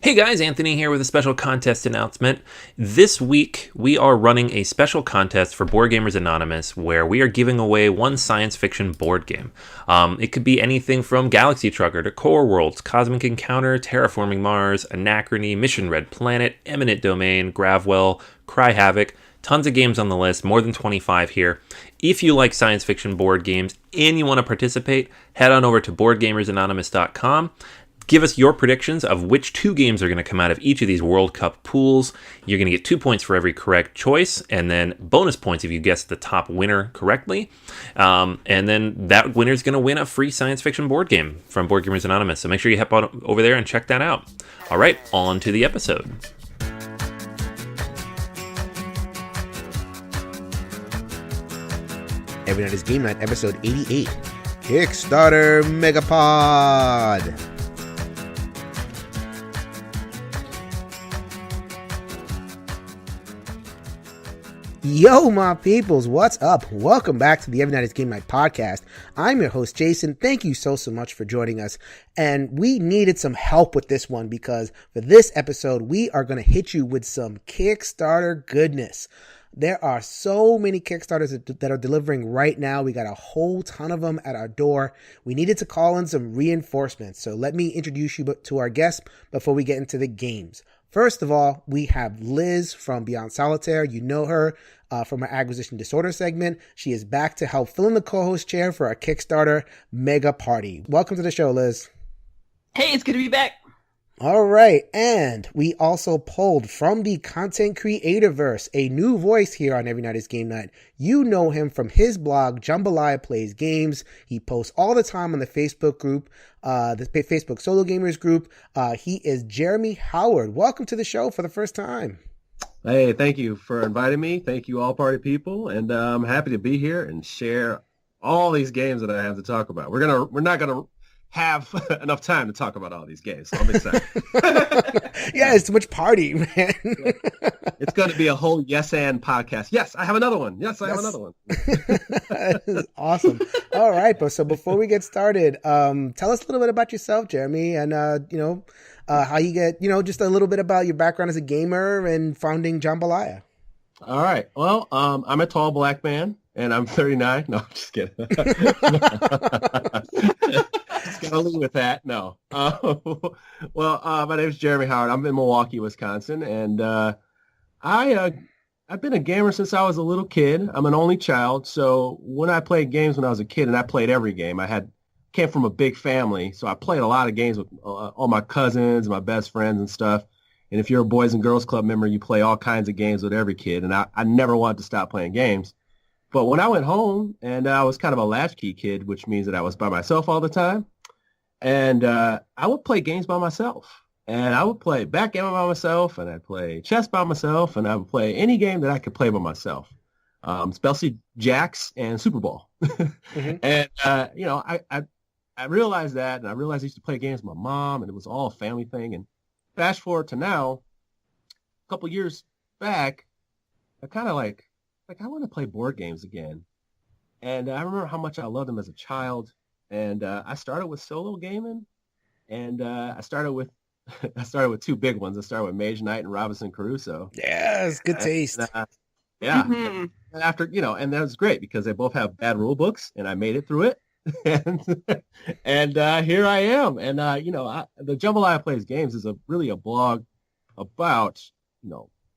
Hey guys, Anthony here with a special contest announcement. This week, we are running a special contest for Board Gamers Anonymous where we are giving away one science fiction board game. It could be anything from Galaxy Trucker to Core Worlds, Cosmic Encounter, Terraforming Mars, Anachrony, Mission Red Planet, Eminent Domain, Gravwell, Cry Havoc. Tons of games on the list, more than 25 here. If you like science fiction board games and you want to participate, head on over to boardgamersanonymous.com. Give us your predictions of which two games are going to come out of each of these World Cup pools. You're going to get 2 points for every correct choice, and then bonus points if you guess the top winner correctly. And then that winner is going to win a free science fiction board game from Board Gamers Anonymous. So make sure you head on over there and check that out. All right, on to the episode. Every Night is Game Night, episode 88, Kickstarter Mega-Pod. Yo, my peoples, what's up? Welcome back to the Every Night is Game Night podcast. I'm your host, Jason. Thank you so much for joining us. And we needed some help with this one because for this episode, we are going to hit you with some Kickstarter goodness. There are so many Kickstarters that are delivering right now. We got a whole ton of them at our door. We needed to call in some reinforcements. So let me introduce you to our guests before we get into the games. First of all, we have Liz from Beyond Solitaire. You know her from our Acquisition Disorder segment. She is back to help fill in the co-host chair for our Kickstarter Mega Party. Welcome to the show, Liz. Hey, it's good to be back. All right, and we also pulled from the Content Creatorverse a new voice here on Every Night is Game Night. You know him from his blog, Jambalaya Plays Games. He posts all the time on the Facebook group, the Facebook Solo Gamers group. He is Jeremy Howard. Welcome to the show for the first time. Hey, thank you for inviting me. Thank you, all party people, and I'm happy to be here and share all these games that I have to talk about. We're not gonna have enough time to talk about all these games, so I'm excited. Yeah, it's too much party, man. It's going to be a whole yes and podcast. Yes, I have another one. Yes, I have another one. That is awesome. All right, but so before we get started, tell us a little bit about yourself, Jeremy, and how you get, just a little bit about your background as a gamer and founding Jambalaya. All right. Well, I'm a tall black man, and I'm 39. No, I'm just kidding. Just gonna leave with that. No. My name is Jeremy Howard. I'm in Milwaukee, Wisconsin, and I've been a gamer since I was a little kid. I'm an only child, so when I played games when I was a kid, and I played every game, came from a big family, so I played a lot of games with all my cousins and my best friends and stuff. And if you're a Boys and Girls Club member, you play all kinds of games with every kid, and I never wanted to stop playing games. But when I went home, and I was kind of a latchkey kid, which means that I was by myself all the time, and I would play games by myself. And I would play backgammon by myself, and I'd play chess by myself, and I would play any game that I could play by myself, especially Jacks and Super Bowl. Mm-hmm. And, I realized that, and I realized I used to play games with my mom, and it was all a family thing. And fast forward to now, a couple years back, I kind of like I want to play board games again. And I remember how much I loved them as a child. And I started with solo gaming, and I started with two big ones. I started with Mage Knight and Robinson Crusoe. Yes, good taste. Yeah. Mm-hmm. And after, and that was great because they both have bad rule books, and I made it through it. and here I am. And, the Jambalaya Plays Games is really a blog about,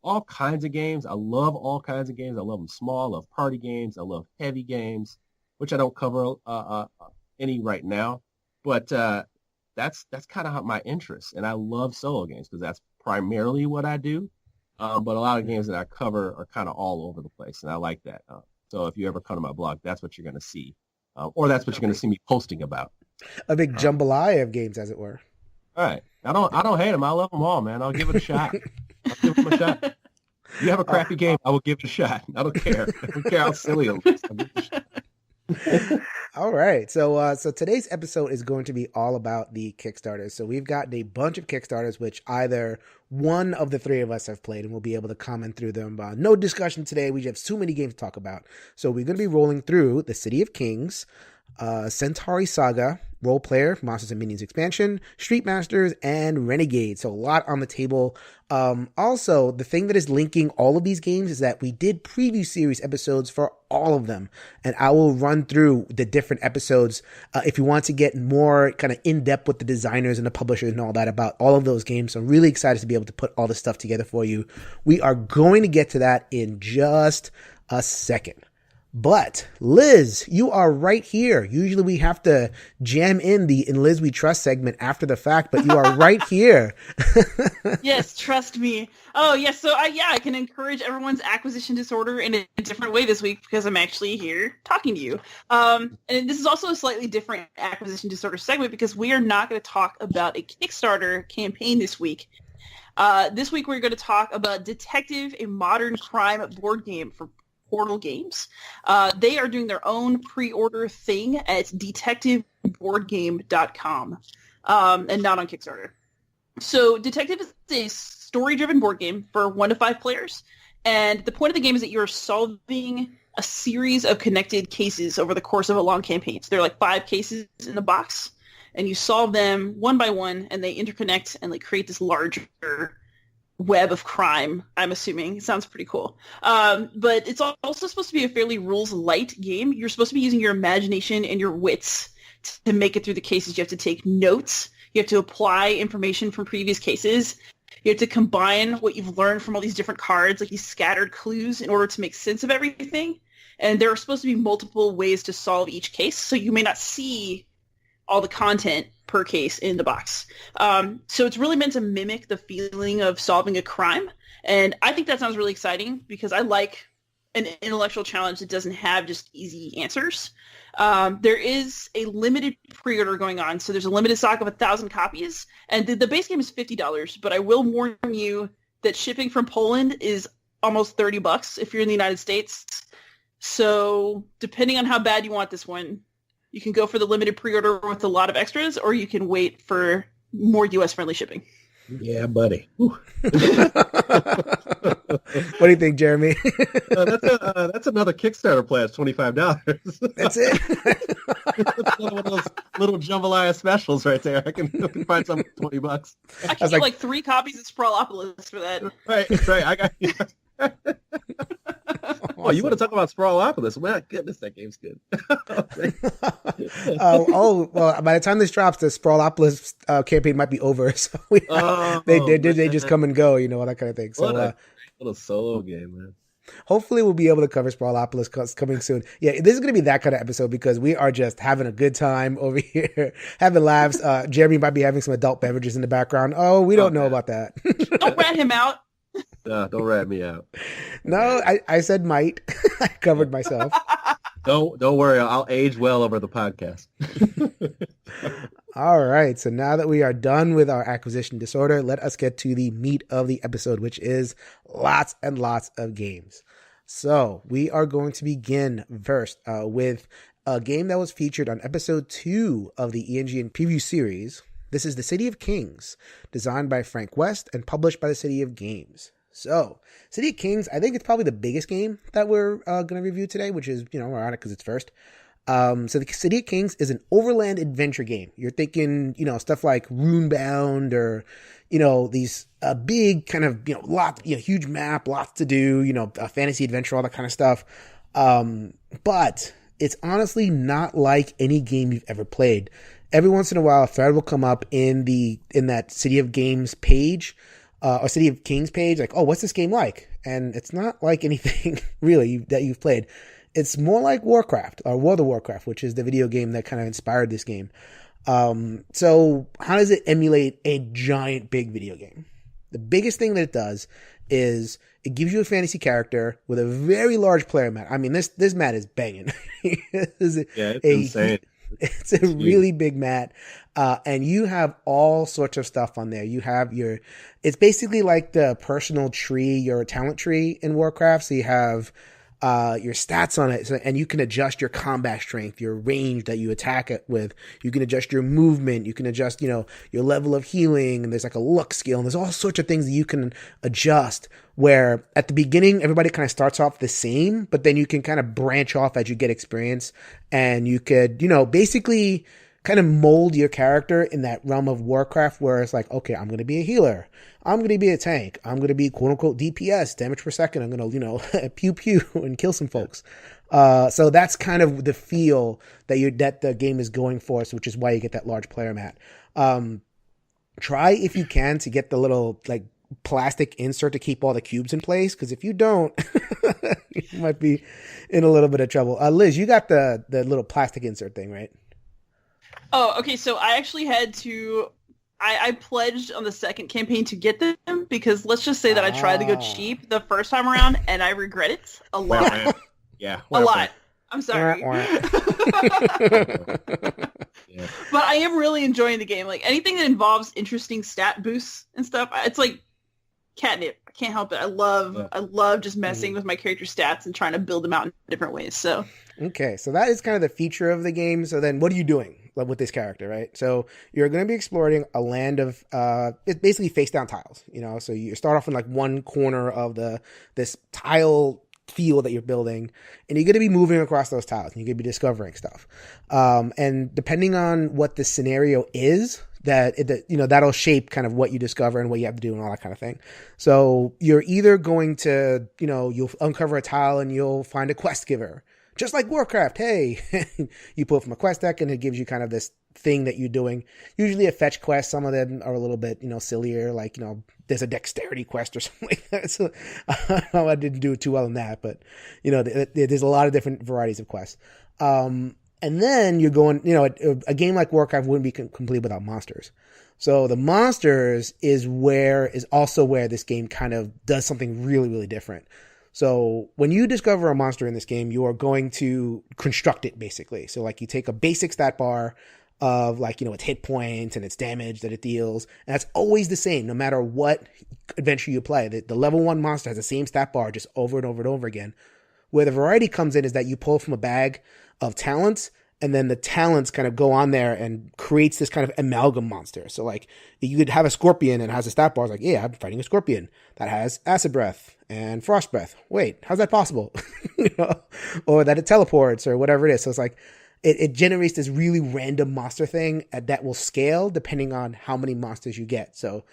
all kinds of games. I love all kinds of games. I love them small. I love party games. I love heavy games, which I don't cover any right now. But that's kind of my interest. And I love solo games because that's primarily what I do. But a lot of games that I cover are kind of all over the place, and I like that. So if you ever come to my blog, that's what you're going to see. Or that's what you're going to see me posting about. A big jambalaya of games, as it were. All right. I don't hate them. I love them all, man. I'll give it a shot. I'll give them a shot. You have a crappy game, I will give it a shot. I don't care. I don't care how silly it looks. I'll give it a shot. All right. So today's episode is going to be all about the Kickstarters. So we've got a bunch of Kickstarters, which either one of the three of us have played, and we'll be able to comment through them. No discussion today. We have too many games to talk about. So we're going to be rolling through the City of Kings, Centauri Saga, Role Player, Monsters and Minions expansion, Street Masters, and Renegade. So a lot on the table. Also, the thing that is linking all of these games is that we did preview series episodes for all of them. And I will run through the different episodes if you want to get more kind of in-depth with the designers and the publishers and all that about all of those games. So I'm really excited to be able to put all this stuff together for you. We are going to get to that in just a second. But Liz, you are right here. Usually we have to jam in the In Liz We Trust segment after the fact, but you are right here. Yes, trust me. Oh, yes. So I can encourage everyone's acquisition disorder in a different way this week because I'm actually here talking to you. And this is also a slightly different acquisition disorder segment because we are not going to talk about a Kickstarter campaign this week. This week we're going to talk about Detective, a modern crime board game for Portal Games. They are doing their own pre-order thing at detectiveboardgame.com and not on Kickstarter. So Detective is a story-driven board game for 1 to 5 players. And the point of the game is that you're solving a series of connected cases over the course of a long campaign. So there are like 5 cases in the box. And you solve them one by one, and they interconnect and like create this larger web of crime, I'm assuming. It sounds pretty cool. But it's also supposed to be a fairly rules-light game. You're supposed to be using your imagination and your wits to make it through the cases. You have to take notes. You have to apply information from previous cases. You have to combine what you've learned from all these different cards, like these scattered clues, in order to make sense of everything. And there are supposed to be multiple ways to solve each case, so you may not see all the content per case in the box. So it's really meant to mimic the feeling of solving a crime. And I think that sounds really exciting because I like an intellectual challenge that doesn't have just easy answers. There is a limited pre-order going on. So there's a limited stock of 1,000 copies. And the base game is $50. But I will warn you that shipping from Poland is almost $30 if you're in the United States. So depending on how bad you want this one, you can go for the limited pre-order with a lot of extras, or you can wait for more U.S.-friendly shipping. Yeah, buddy. What do you think, Jeremy? That's another Kickstarter play. It's $25. That's it. That's one of those little jambalaya specials right there. I can find some for $20. I can get like 3 copies of Sprawlopolis for that. Right. I got. Oh, you want to talk about Sprawlopolis? My goodness, that game's good. Well, by the time this drops, the Sprawlopolis campaign might be over. So they just come and go, all that kind of thing. So what a little solo game, man. Hopefully we'll be able to cover Sprawlopolis coming soon. Yeah, this is going to be that kind of episode because we are just having a good time over here, having laughs. Jeremy might be having some adult beverages in the background. Oh, we don't know about that. Don't rat him out. Don't rat me out. No, I said might. I covered myself. Don't worry. I'll age well over the podcast. All right. So now that we are done with our acquisition disorder, let us get to the meat of the episode, which is lots and lots of games. So we are going to begin first with a game that was featured on episode 2 of the ENGN preview series. This is the City of Kings, designed by Frank West and published by the City of Games. So, City of Kings, I think it's probably the biggest game that we're going to review today, which is, ironic because it's first. So the City of Kings is an overland adventure game. You're thinking, stuff like Runebound or, these big kind of, huge map, lots to do, a fantasy adventure, all that kind of stuff. But it's honestly not like any game you've ever played. Every once in a while, a thread will come up in that City of Games page, or City of Kings page, like, oh, what's this game like? And it's not like anything really that you've played. It's more like Warcraft, or World of Warcraft, which is the video game that kind of inspired this game. So how does it emulate a giant, big video game? The biggest thing that it does is it gives you a fantasy character with a very large player mat. I mean, this mat is banging. It's insane. It's a really big mat. And you have all sorts of stuff on there. You have it's basically like the personal tree, your talent tree in Warcraft. So you have, your stats on it. And you can adjust your combat strength, your range that you attack it with. You can adjust your movement. You can adjust, your level of healing. And there's like a luck skill. And there's all sorts of things that you can adjust where at the beginning, everybody kind of starts off the same, but then you can kind of branch off as you get experience. And you could, basically kind of mold your character in that realm of Warcraft where it's like, okay, I'm going to be a healer. I'm going to be a tank. I'm going to be quote unquote DPS, damage per second. I'm going to, pew pew and kill some folks. So that's kind of the feel that the game is going for, which is why you get that large player mat. Try if you can to get the little like plastic insert to keep all the cubes in place, because if you don't, you might be in a little bit of trouble. Liz, you got the little plastic insert thing, right? Oh, okay. So I actually had to. I pledged on the second campaign to get them because let's just say that I tried to go cheap the first time around and I regret it a lot. Yeah, a lot. I'm sorry. Yeah. But I am really enjoying the game. Like anything that involves interesting stat boosts and stuff, it's like catnip. I can't help it. I love just messing with my character stats and trying to build them out in different ways. So okay, so that is kind of the feature of the game. So then what are you doing with this character, right? So you're going to be exploring a land of it's basically face down tiles, so you start off in like one corner of this tile field that you're building, and you're going to be moving across those tiles and you're going to be discovering stuff. And depending on what the scenario is, that'll shape kind of what you discover and what you have to do and all that kind of thing. So you're either going to, you'll uncover a tile and you'll find a quest giver. Just like Warcraft, hey, you pull from a quest deck and it gives you kind of this thing that you're doing. Usually a fetch quest. Some of them are a little bit, sillier, like, there's a dexterity quest or something like that. So I didn't do too well in that, but, there's a lot of different varieties of quests. And then you're going, a game like Warcraft wouldn't be complete without monsters. So the monsters is also where this game kind of does something really, really different. So when you discover a monster in this game, you are going to construct it basically. So like you take a basic stat bar of like, its hit points and its damage that it deals. And that's always the same, no matter what adventure you play. The level 1 monster has the same stat bar just over and over and over again. Where the variety comes in is that you pull from a bag of talents, and then the talents kind of go on there and creates this kind of amalgam monster. So like you could have a scorpion and it has a stat bar. It's like, yeah, I'm fighting a scorpion that has acid breath and frost breath. Wait, how's that possible? Or that it teleports or whatever it is. So it's like, it generates this really random monster thing that will scale depending on how many monsters you get. So,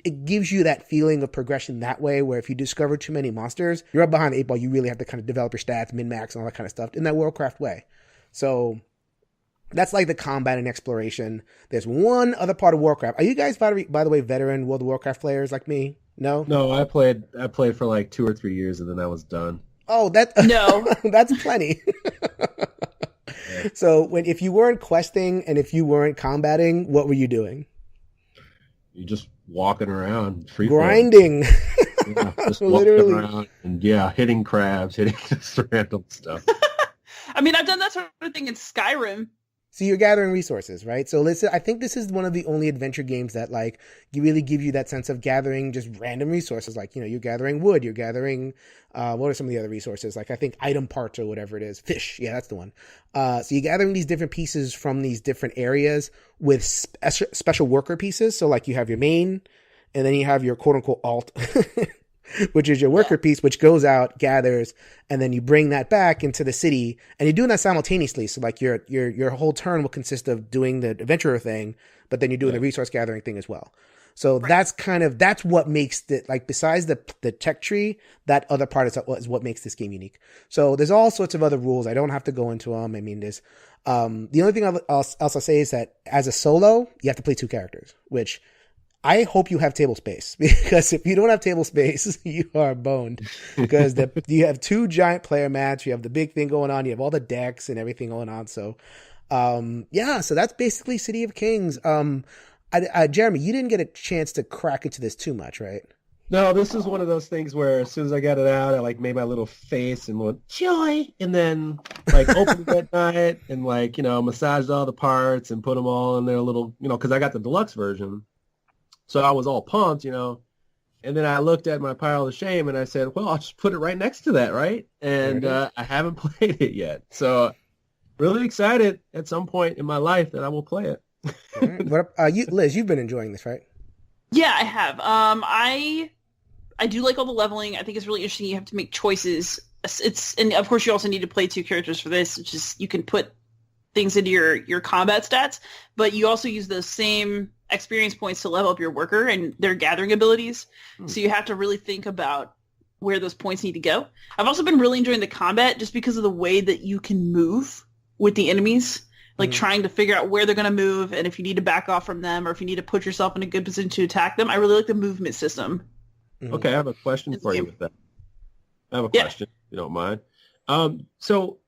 it gives you that feeling of progression that way, where if you discover too many monsters, you're up behind the 8 ball. You really have to kind of develop your stats, min-max and all that kind of stuff in that Warcraft way. So that's like the combat and exploration. There's one other part of Warcraft. Are you guys, by the way, veteran World of Warcraft players like me? No? No, I played for like 2 or 3 years and then I was done. Oh, no. That's plenty. Yeah. So if you weren't questing and if you weren't combating, what were you doing? You just walking around, free grinding. Yeah, just literally walking around and hitting crabs, hitting just random stuff. I mean, I've done that sort of thing in Skyrim. So you're gathering resources, right? So I think this is one of the only adventure games that like you really give you that sense of gathering just random resources. Like, you're gathering wood, you're gathering, what are some of the other resources? Like I think item parts or whatever it is. Fish. Yeah, that's the one. So you're gathering these different pieces from these different areas with special worker pieces. So like you have your main and then you have your quote unquote alt, which is your worker piece, which goes out, gathers, and then you bring that back into the city, and you're doing that simultaneously. So like your whole turn will consist of doing the adventurer thing, but then you're doing the resource gathering thing as well. So that's what makes it, like, besides the tech tree, that other part is what makes this game unique. So there's all sorts of other rules. I don't have to go into them. I mean, there's, the only thing I'll say is that as a solo, you have to play 2 characters, which I hope you have table space, because if you don't have table space, you are boned, because you have 2 giant player mats. You have the big thing going on. You have all the decks and everything going on. So, so that's basically City of Kings. Jeremy, you didn't get a chance to crack into this too much, right? No, this is one of those things where as soon as I got it out, I like made my little face and went joy, and then like opened it at night and like, massaged all the parts and put them all in their little, because I got the deluxe version. So I was all pumped, and then I looked at my pile of shame and I said, well, I'll just put it right next to that, right? And I haven't played it yet. So really excited at some point in my life that I will play it. Right. Liz, you've been enjoying this, right? Yeah, I have. I do like all the leveling. I think it's really interesting. You have to make choices. And of course you also need to play 2 characters for this, which is you can put things into your combat stats, but you also use those same experience points to level up your worker and their gathering abilities. So you have to really think about where those points need to go. I've also been really enjoying the combat just because of the way that you can move with the enemies, like trying to figure out where they're going to move and if you need to back off from them or if you need to put yourself in a good position to attack them. I really like the movement system. Okay, I have a question for you with that. I have a question, if you don't mind. So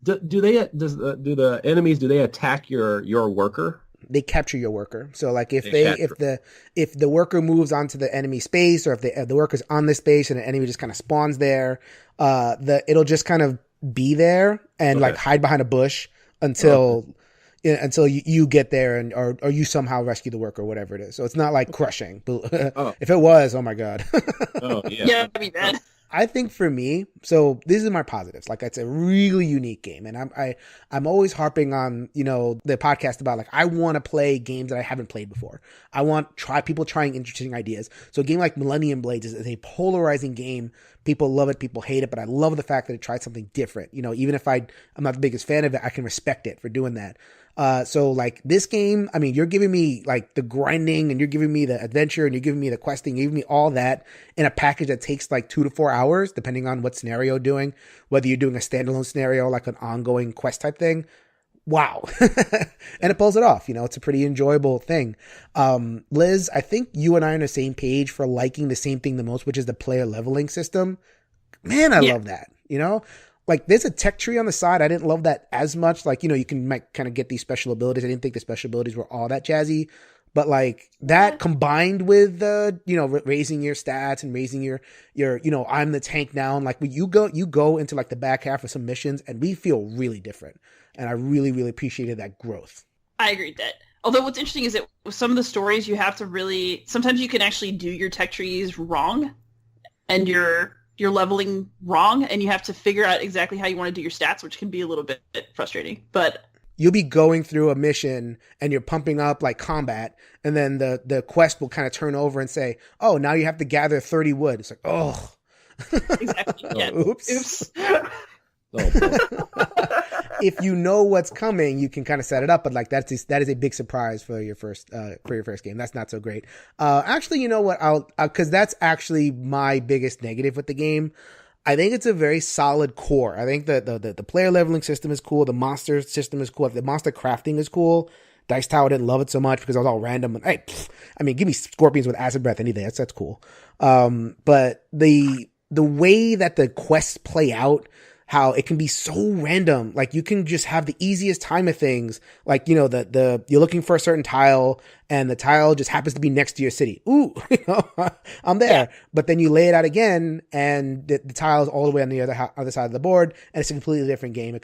do the enemies, do they attack your worker? They capture your worker. So like if the worker moves onto the enemy space, or if the worker's on the space and the enemy just kind of spawns there, it'll just kind of be there and like hide behind a bush until you get there and or you somehow rescue the worker or whatever it is. So it's not like crushing. If it was, oh my god. Yeah, that'd be bad. I think for me, so this is my positives. Like, it's a really unique game, and I'm always harping on, you know, the podcast about like I want to play games that I haven't played before. I want people trying interesting ideas. So a game like Millennium Blades is a polarizing game. People love it, people hate it, but I love the fact that it tried something different. You know, even if I'm not the biggest fan of it, I can respect it for doing that. So like this game, I mean, you're giving me like the grinding and you're giving me the adventure and you're giving me the questing, you're giving me all that in a package that takes like 2 to 4 hours, depending on what scenario you're doing, whether you're doing a standalone scenario, like an ongoing quest type thing. Wow. And it pulls it off. You know, it's a pretty enjoyable thing. Liz, I think you and I are on the same page for liking the same thing the most, which is the player leveling system. Man, I love that, you know? Like, there's a tech tree on the side. I didn't love that as much. Like, you know, you can kind of get these special abilities. I didn't think the special abilities were all that jazzy. But, like, that combined with, you know, raising your stats and raising your, you know, I'm the tank now. And, like, when you go into, like, the back half of some missions, and we feel really different. And I really, really appreciated that growth. I agree with that. Although what's interesting is that with some of the stories, you have to really... Sometimes you can actually do your tech trees wrong. And you're leveling wrong, and you have to figure out exactly how you want to do your stats, which can be a little bit frustrating. But you'll be going through a mission and you're pumping up like combat, and then the quest will kind of turn over and say, oh, now you have to gather 30 wood. It's like, oh. Exactly. Yeah. Oops. If you know what's coming, you can kind of set it up, but like that is a big surprise for your first game. That's not so great. Actually, you know what? Because that's actually my biggest negative with the game. I think it's a very solid core. I think the player leveling system is cool. The monster system is cool. The monster crafting is cool. Dice Tower didn't love it so much because it was all random. And I mean, give me scorpions with acid breath any day. That's cool. But the way that the quests play out, how it can be so random. Like, you can just have the easiest time of things. Like, you know, you're looking for a certain tile and the tile just happens to be next to your city. Ooh, you know, I'm there. Yeah. But then you lay it out again and the tile is all the way on the other side of the board, and it's a completely different game,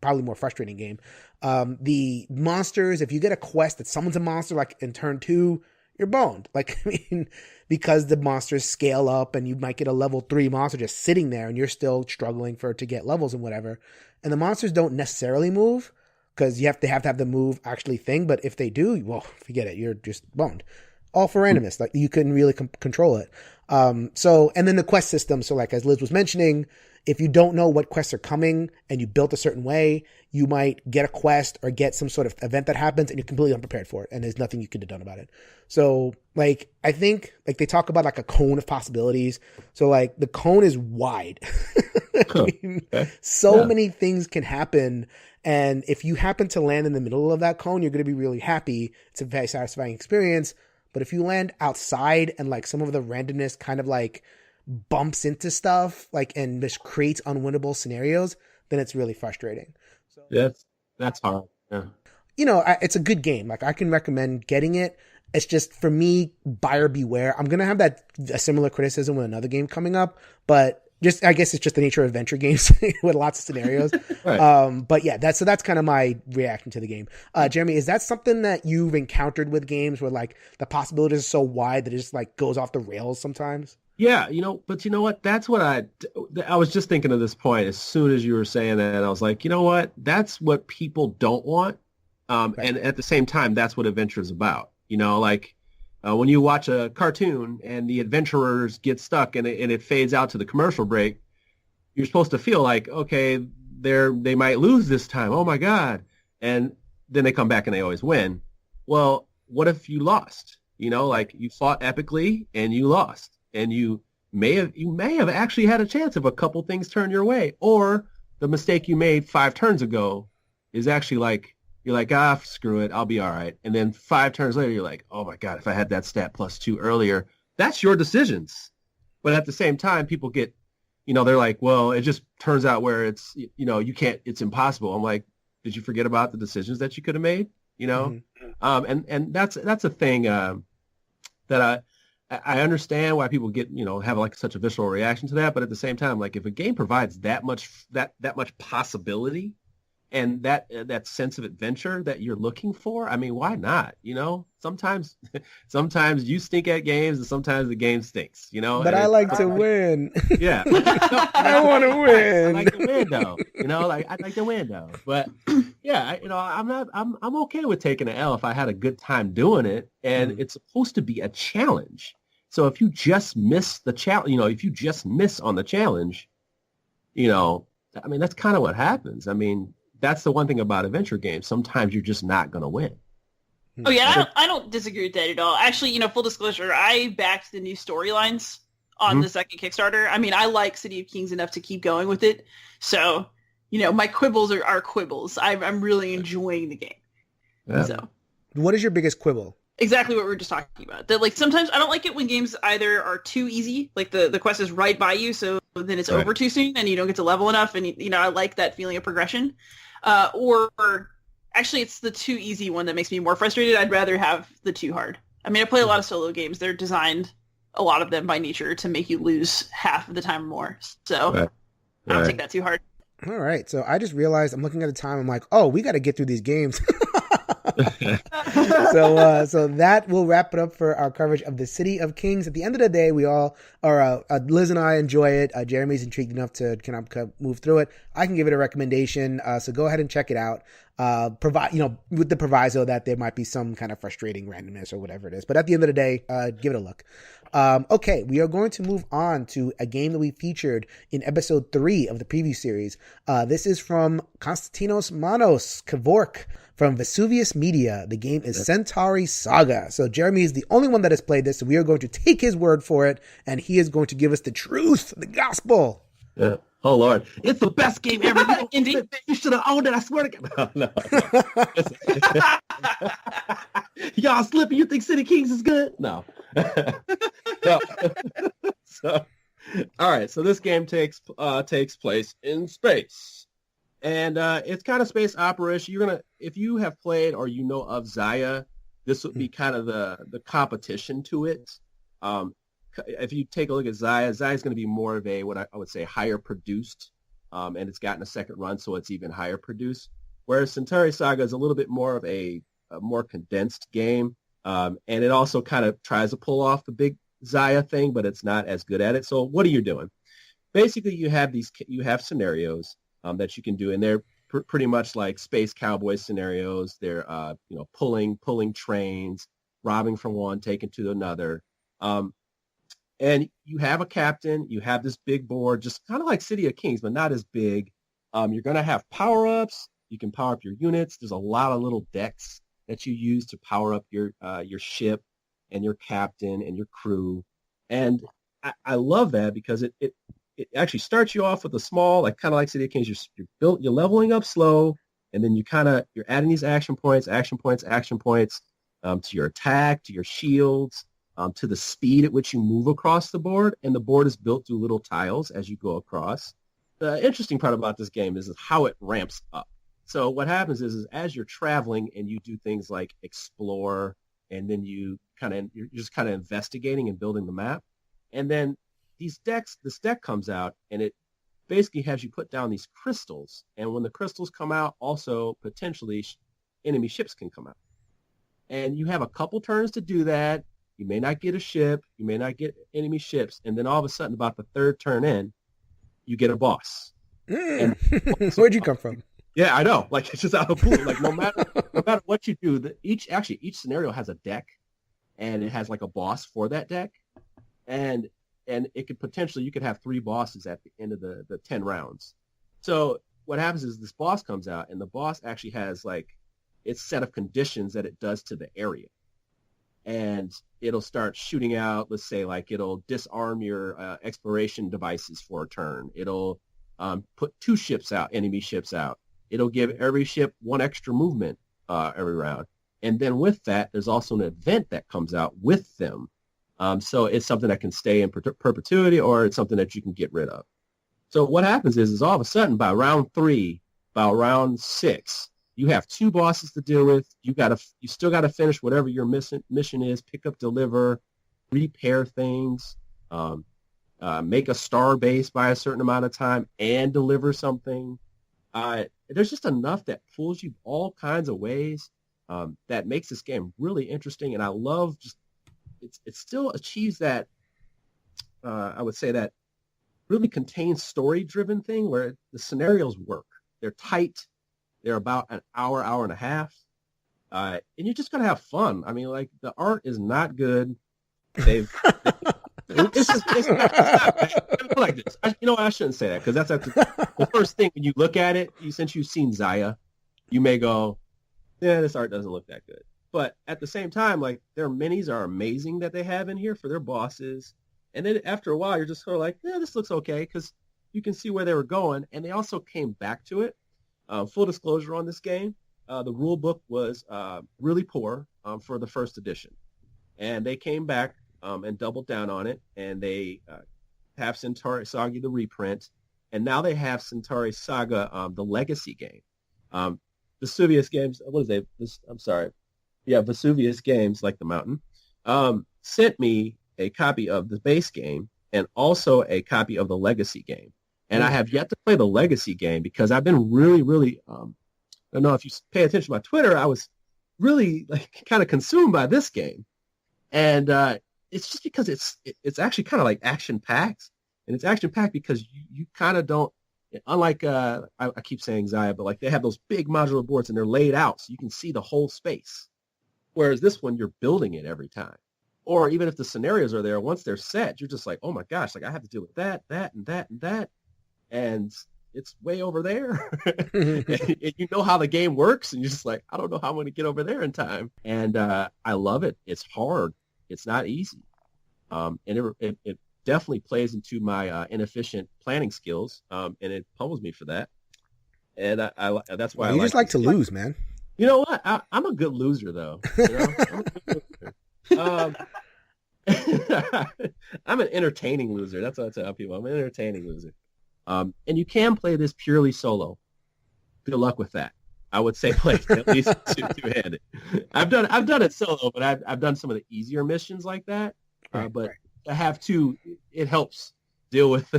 probably more frustrating game. The monsters, if you get a quest that summons a monster, like in turn 2, you're boned. Like, I mean, because the monsters scale up and you might get a level 3 monster just sitting there and you're still struggling to get levels and whatever. And the monsters don't necessarily move because they have to have the move actually thing. But if they do, well, forget it. You're just boned. All for randomness. Like, you couldn't really control it. And then the quest system. So like, as Liz was mentioning, if you don't know what quests are coming and you built a certain way, you might get a quest or get some sort of event that happens and you're completely unprepared for it. And there's nothing you could have done about it. So like, I think like they talk about like a cone of possibilities. So like the cone is wide. I mean, many things can happen. And if you happen to land in the middle of that cone, you're going to be really happy. It's a very satisfying experience. But if you land outside and like some of the randomness kind of like bumps into stuff, like, and just creates unwinnable scenarios, then it's really frustrating. So that's hard. Yeah. You know, it's a good game. Like, I can recommend getting it. It's just, for me, buyer beware. I'm going to have a similar criticism with another game coming up, but I guess it's just the nature of adventure games with lots of scenarios. Right. But yeah, that's kind of my reaction to the game. Jeremy, is that something that you've encountered with games where like the possibilities are so wide that it just like goes off the rails sometimes? Yeah, but you know what? That's what I was just thinking of this point as soon as you were saying that. And I was like, you know what? That's what people don't want. Right. And at the same time, that's what adventure is about. You know, like when you watch a cartoon and the adventurers get stuck and it fades out to the commercial break, you're supposed to feel like, okay, they might lose this time. Oh my God. and then they come back and they always win. Well, what if you lost? You know, like you fought epically and you lost, and you may have actually had a chance if a couple things turn your way, or the mistake you made 5 turns ago is actually like, you're like, screw it, I'll be all right. And then 5 turns later, you're like, oh my God, if I had that stat +2 earlier, that's your decisions. But at the same time, people get, they're like, well, it just turns out where it's, you can't, it's impossible. I'm like, did you forget about the decisions that you could have made? And that's a thing that I understand why people get, have like such a visceral reaction to that. But at the same time, like if a game provides that much possibility and that sense of adventure that you're looking for, I mean, why not? Sometimes you stink at games and sometimes the game stinks, But I like to win. Yeah. I want to win. I like to win though. I like to win though. But yeah, I'm okay with taking an L if I had a good time doing it, and it's supposed to be a challenge. So if you just miss the challenge, if you just miss on the challenge, I mean, that's kind of what happens. I mean, that's the one thing about adventure games. Sometimes you're just not going to win. Oh yeah, I don't disagree with that at all. Actually, full disclosure, I backed the new storylines on the second Kickstarter. I mean, I like City of Kings enough to keep going with it. So, my quibbles are quibbles. I'm really enjoying the game. Yeah. So, what is your biggest quibble? Exactly what we were just talking about. That like sometimes I don't like it when games either are too easy, like the quest is right by you, so then it's over too soon and you don't get to level enough, and I like that feeling of progression. Or actually, it's the too easy one that makes me more frustrated. I'd rather have the too hard. I mean, I play a lot of solo games. They're designed, a lot of them by nature, to make you lose half of the time or more. So I don't take that too hard. All right. So I just realized I'm looking at the time. I'm like, oh, we got to get through these games. So that will wrap it up for our coverage of the City of Kings. At the end of the day, we all are, Liz and I enjoy it. Jeremy's intrigued enough to kind of move through it. I can give it a recommendation. So go ahead and check it out. With the proviso that there might be some kind of frustrating randomness or whatever it is. But at the end of the day, give it a look. Okay, we are going to move on to a game that we featured in episode 3 of the preview series. This is from Konstantinos Manos Kevork from Vesuvius Media. The game is Centauri Saga. So Jeremy is the only one that has played this, so we are going to take his word for it, and he is going to give us the truth, the gospel. Yeah. Oh, Lord. It's the best game ever. Indeed. You should have owned it. I swear to God. No. Y'all slipping. You think City Kings is good? No. No. So, all right. So this game takes place in space. And it's kind of space opera-ish. If you have played or you know of Zaya, this would be kind of the competition to it. If you take a look at Zaya's going to be more of a, what I would say, higher produced, and it's gotten a second run, so it's even higher produced. Whereas Centauri Saga is a little bit more of a more condensed game, and it also kind of tries to pull off the big Zaya thing, but it's not as good at it. So what are you doing? Basically, you have scenarios that you can do, and they're pretty much like space cowboy scenarios. They're pulling trains, robbing from one, taking to another. And you have a captain, you have this big board, just kind of like City of Kings, but not as big. You're going to have power-ups. You can power up your units. There's a lot of little decks that you use to power up your ship and your captain and your crew. And I love that because it actually starts you off with a small, like kind of like City of Kings. You're leveling up slow, and then you're adding these action points to your attack, to your shields. To the speed at which you move across the board, and the board is built through little tiles as you go across. The interesting part about this game is how it ramps up. So what happens is as you're traveling and you do things like explore, and then you're just kind of investigating and building the map, and then this deck comes out, and it basically has you put down these crystals, and when the crystals come out, also potentially enemy ships can come out. And you have a couple turns to do that. You may not get a ship. You may not get enemy ships. And then all of a sudden, about the third turn in, you get a boss. Where'd you come from? Yeah, I know. Like, it's just out of the blue. Like, no matter what you do, each scenario has a deck, and it has, like, a boss for that deck. And it could potentially, you could have 3 bosses at the end of the 10 rounds. So what happens is this boss comes out, and the boss actually has like its set of conditions that it does to the area. And it'll start shooting out, let's say, like it'll disarm your exploration devices for a turn. It'll put 2 ships out, enemy ships out. It'll give every ship 1 extra movement every round. And then with that, there's also an event that comes out with them. So it's something that can stay in perpetuity, or it's something that you can get rid of. So what happens is all of a sudden, by round 3, by round 6, you have 2 bosses to deal with. You still got to finish whatever your mission is: pick up, deliver, repair things, make a star base by a certain amount of time, and deliver something. There's just enough that pulls you all kinds of ways that makes this game really interesting. And I love just it still achieves that. I would say that really contains story-driven thing where the scenarios work. They're tight. They're about an hour, hour and a half. And you're just going to have fun. I mean, like, the art is not good. It's not like this. I shouldn't say that, because that's the first thing when you look at it. Since you've seen Zaya, you may go, yeah, this art doesn't look that good. But at the same time, like, their minis are amazing that they have in here for their bosses. And then after a while, you're just sort of like, yeah, this looks okay, because you can see where they were going. And they also came back to it. Full disclosure on this game, the rule book was really poor for the first edition. And they came back and doubled down on it. And they have Centauri Saga, the reprint. And now they have Centauri Saga, the legacy game. Vesuvius Games, what is it? I'm sorry. Yeah, Vesuvius Games, like the mountain, sent me a copy of the base game and also a copy of the legacy game. And I have yet to play the legacy game because I've been really, I don't know if you pay attention to my Twitter, I was really like kind of consumed by this game. And it's just because it's actually kind of like action-packed. And it's action-packed because you kind of don't, unlike, I keep saying Zaya, but like they have those big modular boards and they're laid out so you can see the whole space. Whereas this one, you're building it every time. Or even if the scenarios are there, once they're set, you're just like, oh my gosh, like I have to deal with that, and that, and that. And it's way over there. and you know how the game works, and you're just like, I don't know how I'm going to get over there in time. And I love it. It's hard. It's not easy. And it definitely plays into my inefficient planning skills, and it pummels me for that. And that's why you just like to lose, man. You know what? I'm a good loser, though. You know? I'm a good loser. I'm an entertaining loser. That's what I tell people. I'm an entertaining loser. And you can play this purely solo. Good luck with that. I would say play at least two-handed. I've done it solo, but I've done some of the easier missions like that. But to have two, it helps deal with.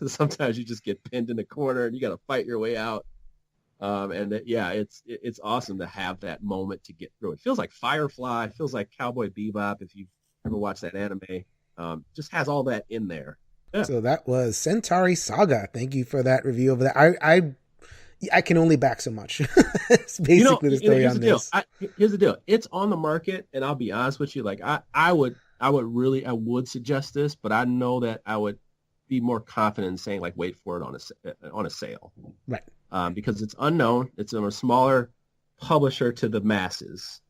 Sometimes you just get pinned in the corner and you got to fight your way out. It's awesome to have that moment to get through. It feels like Firefly. It feels like Cowboy Bebop. If you've ever watched that anime, just has all that in there. Yeah. So that was Centauri Saga. Thank you for that review of that. I can only back so much. It's basically the story on this. Here's the deal. It's on the market, and I'll be honest with you. Like I would suggest this, but I know that I would be more confident in saying like wait for it on a sale. Right. Because it's unknown. It's a smaller publisher to the masses.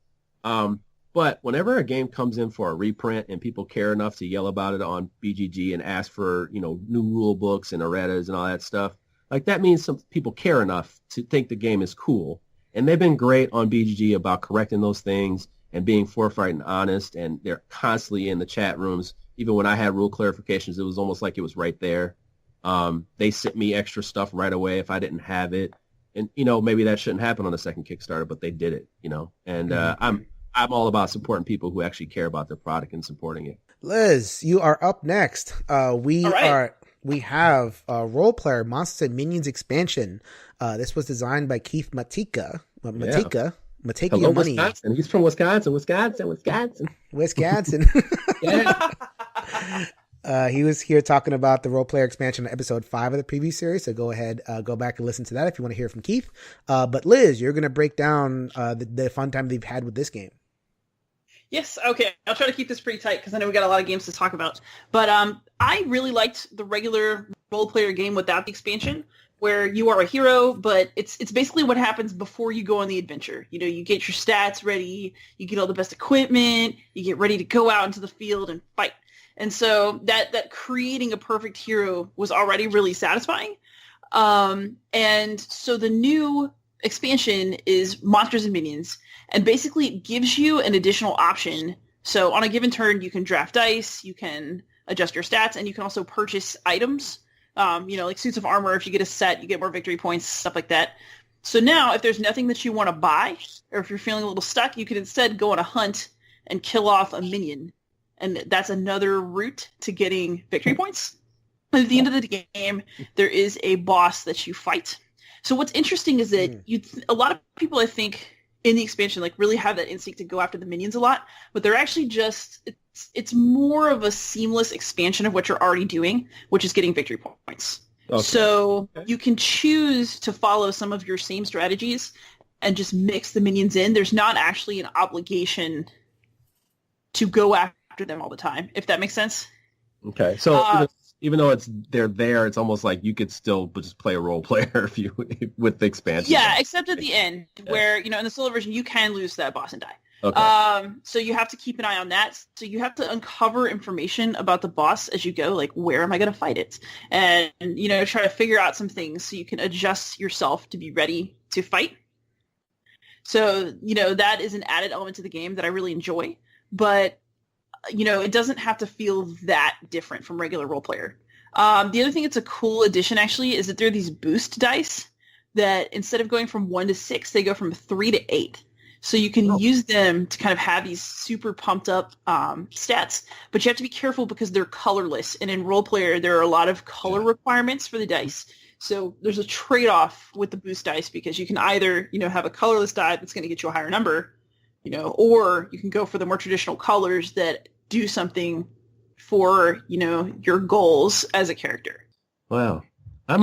But whenever a game comes in for a reprint and people care enough to yell about it on BGG and ask for, new rule books and erratas and all that stuff, like that means some people care enough to think the game is cool. And they've been great on BGG about correcting those things and being forthright and honest. And they're constantly in the chat rooms. Even when I had rule clarifications, it was almost like it was right there. They sent me extra stuff right away if I didn't have it. And, maybe that shouldn't happen on the second Kickstarter, but they did it, and I'm all about supporting people who actually care about their product and supporting it. Liz, you are up next. We have Role Player Monsters and Minions expansion. This was designed by Keith Matika. Matika Hello, Money. Wisconsin. He's from Wisconsin. Yeah. He was here talking about the Role Player expansion on episode 5 of the preview series. So go ahead, go back and listen to that if you want to hear from Keith. But Liz, you're going to break down the fun time they've had with this game. Yes, okay. I'll try to keep this pretty tight because I know we got a lot of games to talk about. But I really liked the regular role player game without the expansion. where you are a hero, but it's basically what happens before you go on the adventure. You know, you get your stats ready, you get all the best equipment, you get ready to go out into the field and fight. And so that creating a perfect hero was already really satisfying. And so the new expansion is Monsters and Minions, and basically it gives you an additional option. So on a given turn, you can draft dice, you can adjust your stats, and you can also purchase items. You know, like suits of armor. If you get a set, you get more victory points, stuff like that. So now, if there's nothing that you want to buy, or if you're feeling a little stuck, you can instead go on a hunt and kill off a minion. And that's another route to getting victory points. And at the end of the game, there is a boss that you fight. So what's interesting is that a lot of people, I think, in the expansion, like really have that instinct to go after the minions a lot, but they're actually just, it's more of a seamless expansion of what you're already doing, which is getting victory points. Okay. So you can choose to follow some of your same strategies and just mix the minions in. There's not actually an obligation to go after them all the time, if that makes sense. Okay. So even though they're there, it's almost like you could still just play a role player with the expansion. Yeah, except at the end where, you know, in the solo version, you can lose that boss and die. Okay. So you have to keep an eye on that. So you have to uncover information about the boss as you go, like where am I going to fight it? And, you know, try to figure out some things so you can adjust yourself to be ready to fight. So, you know, that is an added element to the game that I really enjoy. But, you know, it doesn't have to feel that different from regular role player. The other thing that's a cool addition, actually, is that there are these boost dice that instead of going from 1 to 6, they go from 3 to 8. So you can use them to kind of have these super pumped up stats, but you have to be careful because they're colorless. And in role player, there are a lot of color requirements for the dice. So there's a trade-off with the boost dice because you can either, you know, have a colorless die that's going to get you a higher number, you know, or you can go for the more traditional colors that do something for, you know, your goals as a character. Wow. Go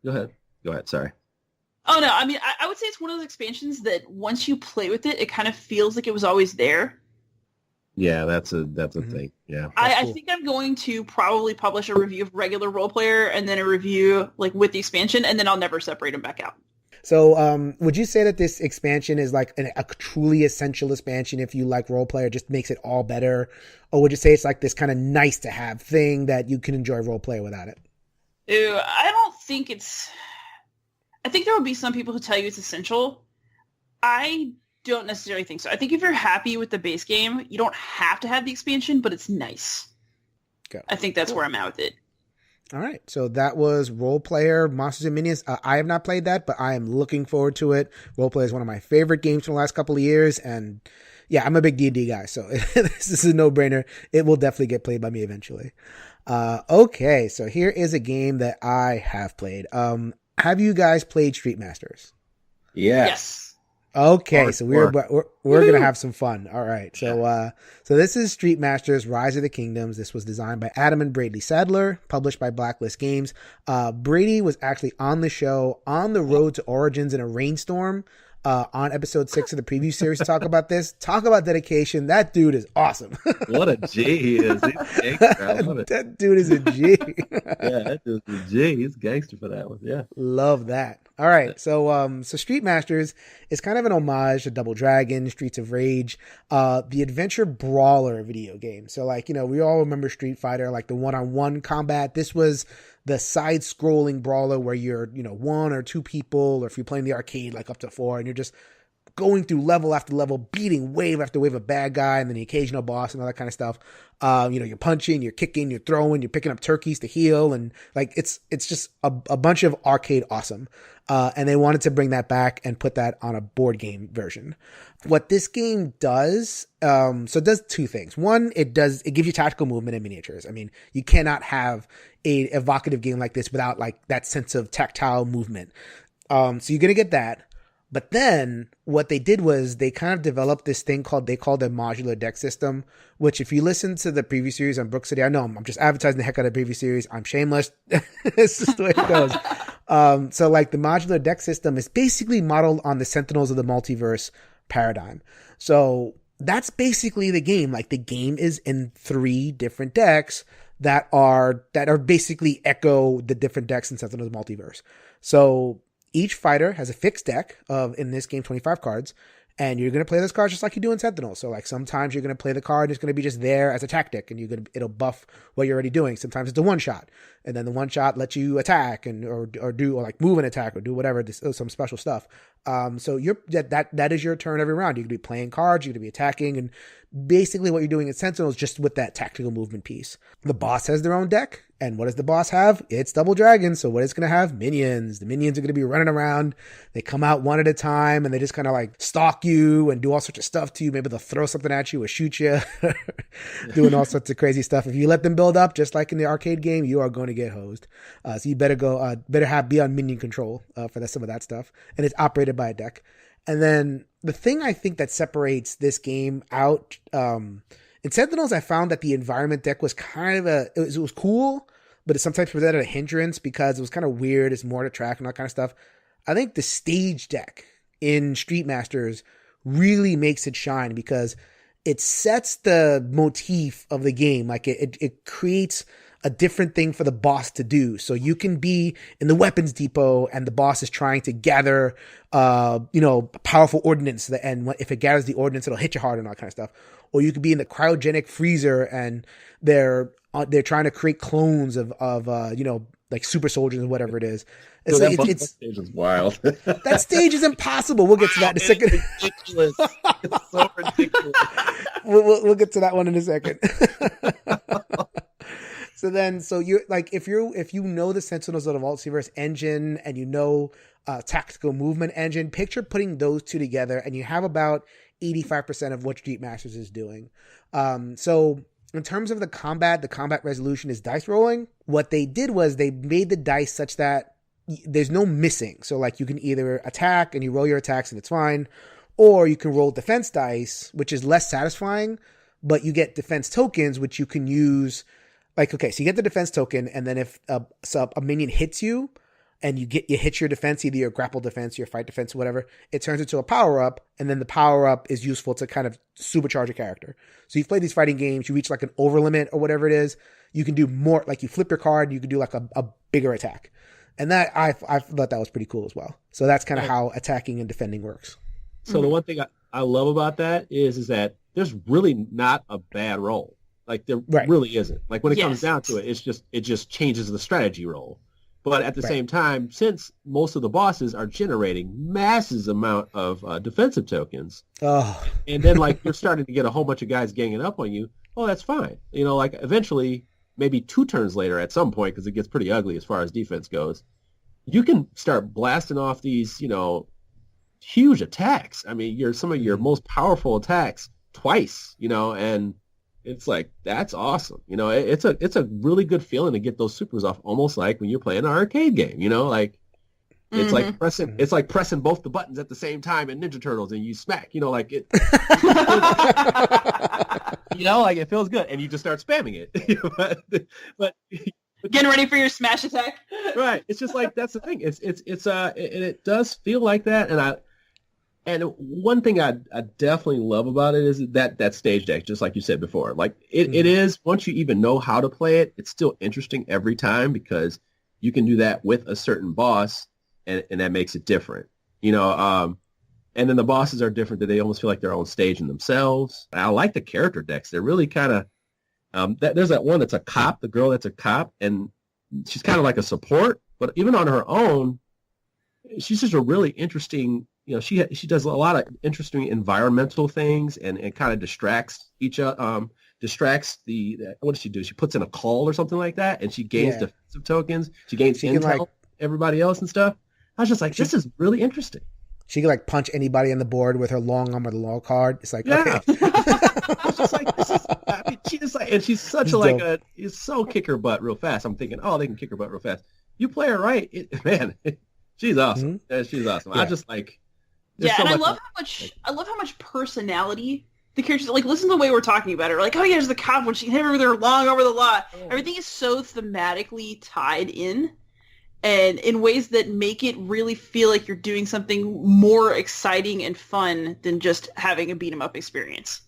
ahead. Sorry. Oh, no. I mean, I would say it's one of those expansions that once you play with it, it kind of feels like it was always there. Yeah, that's a thing. Yeah. I think I'm going to probably publish a review of regular role player and then a review like with the expansion, and then I'll never separate them back out. So would you say that this expansion is like a truly essential expansion if you like role player, just makes it all better? Or would you say it's like this kind of nice to have thing that you can enjoy role player without it? I don't think it's... I think there will be some people who tell you it's essential. I don't necessarily think so. I think if you're happy with the base game, you don't have to have the expansion, but it's nice. Okay. I think that's where I'm at with it. All right. So that was Role Player Monsters and Minions. I have not played that, but I am looking forward to it. Role Player is one of my favorite games from the last couple of years. And yeah, I'm a big D&D guy, so this is a no-brainer. It will definitely get played by me eventually. Okay. So here is a game that I have played. Have you guys played Street Masters? Yes. Okay, so we're gonna have some fun. All right, so this is Street Masters: Rise of the Kingdoms. This was designed by Adam and Brady Sadler, published by Blacklist Games. Brady was actually on the show on the road to Origins in a rainstorm on episode 6 of the preview series to talk about this. Talk about dedication. That dude is awesome. What a G he is. He's gangster. I love it. That dude is a G. Yeah, that dude's a G. He's gangster for that one. Yeah. Love that. All right. So Street Masters is kind of an homage to Double Dragon, Streets of Rage, the adventure brawler video game. So like, you know, we all remember Street Fighter, like the one-on-one combat. This was the side-scrolling brawler where you're, you know, 1 or 2 people, or if you're playing the arcade, like up to 4, and you're just going through level after level, beating wave after wave of bad guy, and then the occasional boss and all that kind of stuff. You know, you're punching, you're kicking, you're throwing, you're picking up turkeys to heal, and like it's just a bunch of arcade awesome. And they wanted to bring that back and put that on a board game version. What this game does, so it does 2 things. One, it gives you tactical movement and miniatures. I mean, you cannot have a evocative game like this without like that sense of tactile movement. So you're going to get that. But then what they did was they kind of developed this thing they called a modular deck system, which if you listen to the preview series on Brook City, I know I'm just advertising the heck out of the preview series. I'm shameless. It's just the way it goes. So like the modular deck system is basically modeled on the Sentinels of the Multiverse paradigm. So that's basically the game. Like the game is in 3 different decks that are basically echo the different decks in Sentinels Multiverse. So each fighter has a fixed deck of, in this game, 25 cards. And you're going to play those cards just like you do in Sentinels. So like sometimes you're going to play the card and it's going to be just there as a tactic and it'll buff what you're already doing. Sometimes it's a one shot, and then the one shot lets you attack or like move an attack or do whatever, some special stuff. So that is your turn every round. You could be playing cards, you could be attacking, and basically what you're doing in Sentinels just with that tactical movement piece. The boss has their own deck. And what does the boss have? It's Double Dragon. So what it's going to have? Minions. The minions are going to be running around. They come out one at a time and they just kind of like stalk you and do all sorts of stuff to you. Maybe they'll throw something at you or shoot you, doing all sorts of crazy stuff. If you let them build up, just like in the arcade game, you are going to get hosed. So you better be on minion control for some of that stuff. And it's operated by a deck. And then the thing I think that separates this game out, in Sentinels, I found that the environment deck was kind of it was cool, but it sometimes presented a hindrance because it was kind of weird. It's more to track and all that kind of stuff. I think the stage deck in Street Masters really makes it shine because it sets the motif of the game. Like it creates a different thing for the boss to do. So you can be in the weapons depot and the boss is trying to gather, powerful ordnance. And if it gathers the ordnance, it'll hit you hard and all that kind of stuff. Or you could be in the cryogenic freezer and they're trying to create clones of like super soldiers and whatever it is. It's that stage is wild. That stage is impossible. We'll get to that in a second. It's ridiculous. It's so ridiculous. We'll get to that one in a second. So you're like, if you know the Sentinels of the Multiverse engine and you know tactical movement engine, picture putting those two together and you have about 85% of what Street Masters is doing. So in terms of the combat resolution is dice rolling. What they did was they made the dice such that there's no missing. So like you can either attack and you roll your attacks and it's fine, or you can roll defense dice, which is less satisfying, but you get defense tokens, which you can use. Like, okay, so you get the defense token, and then if a minion hits you, and you hit your defense, either your grapple defense, your fight defense, whatever, it turns into a power-up, and then the power-up is useful to kind of supercharge a character. So you've played these fighting games, you reach like an over limit or whatever it is, you can do more, like you flip your card, you can do like a bigger attack. And that, I thought that was pretty cool as well. So that's kind of how attacking and defending works. So the one thing I love about that is that there's really not a bad roll. Like there really isn't. Like when it comes down to it, it just changes the strategy roll. But at the same time, since most of the bosses are generating massive amount of defensive tokens, and then like you're starting to get a whole bunch of guys ganging up on you, that's fine. Like eventually, maybe 2 turns later at some point, because it gets pretty ugly as far as defense goes, you can start blasting off these, huge attacks. I mean, some of your most powerful attacks twice, and it's like, that's awesome. It's a really good feeling to get those supers off, almost like when you're playing an arcade game, like it's like pressing both the buttons at the same time in Ninja Turtles and you smack, like it, like it feels good and you just start spamming it. but getting ready for your smash attack. Right. It's just like, that's the thing. It does feel like that. And one thing I definitely love about it is that stage deck, just like you said before. Like it is, once you even know how to play it, it's still interesting every time because you can do that with a certain boss, and that makes it different. And then the bosses are different; that they almost feel like their own stage in themselves. I like the character decks; they're really kind of. There's that one that's a cop, the girl that's a cop, and she's kind of like a support, but even on her own, she's just a really interesting. She does a lot of interesting environmental things and kind of distracts distracts what does she do? She puts in a call or something like that, and she gains defensive tokens. She gains intel, everybody else and stuff. I was just like, this is really interesting. She can like punch anybody on the board with her long arm or the law card. It's like, okay. I was just like, she just like, and she's such it's so kick her butt real fast. I'm thinking, they can kick her butt real fast. You play her right, she's awesome. Mm-hmm. She's awesome. Yeah. I just like. And I love how much personality the characters, like, listen to the way we're talking about her. Like, there's the cop when she hit her with her long over the law. Everything is so thematically tied in, and in ways that make it really feel like you're doing something more exciting and fun than just having a beat 'em up experience.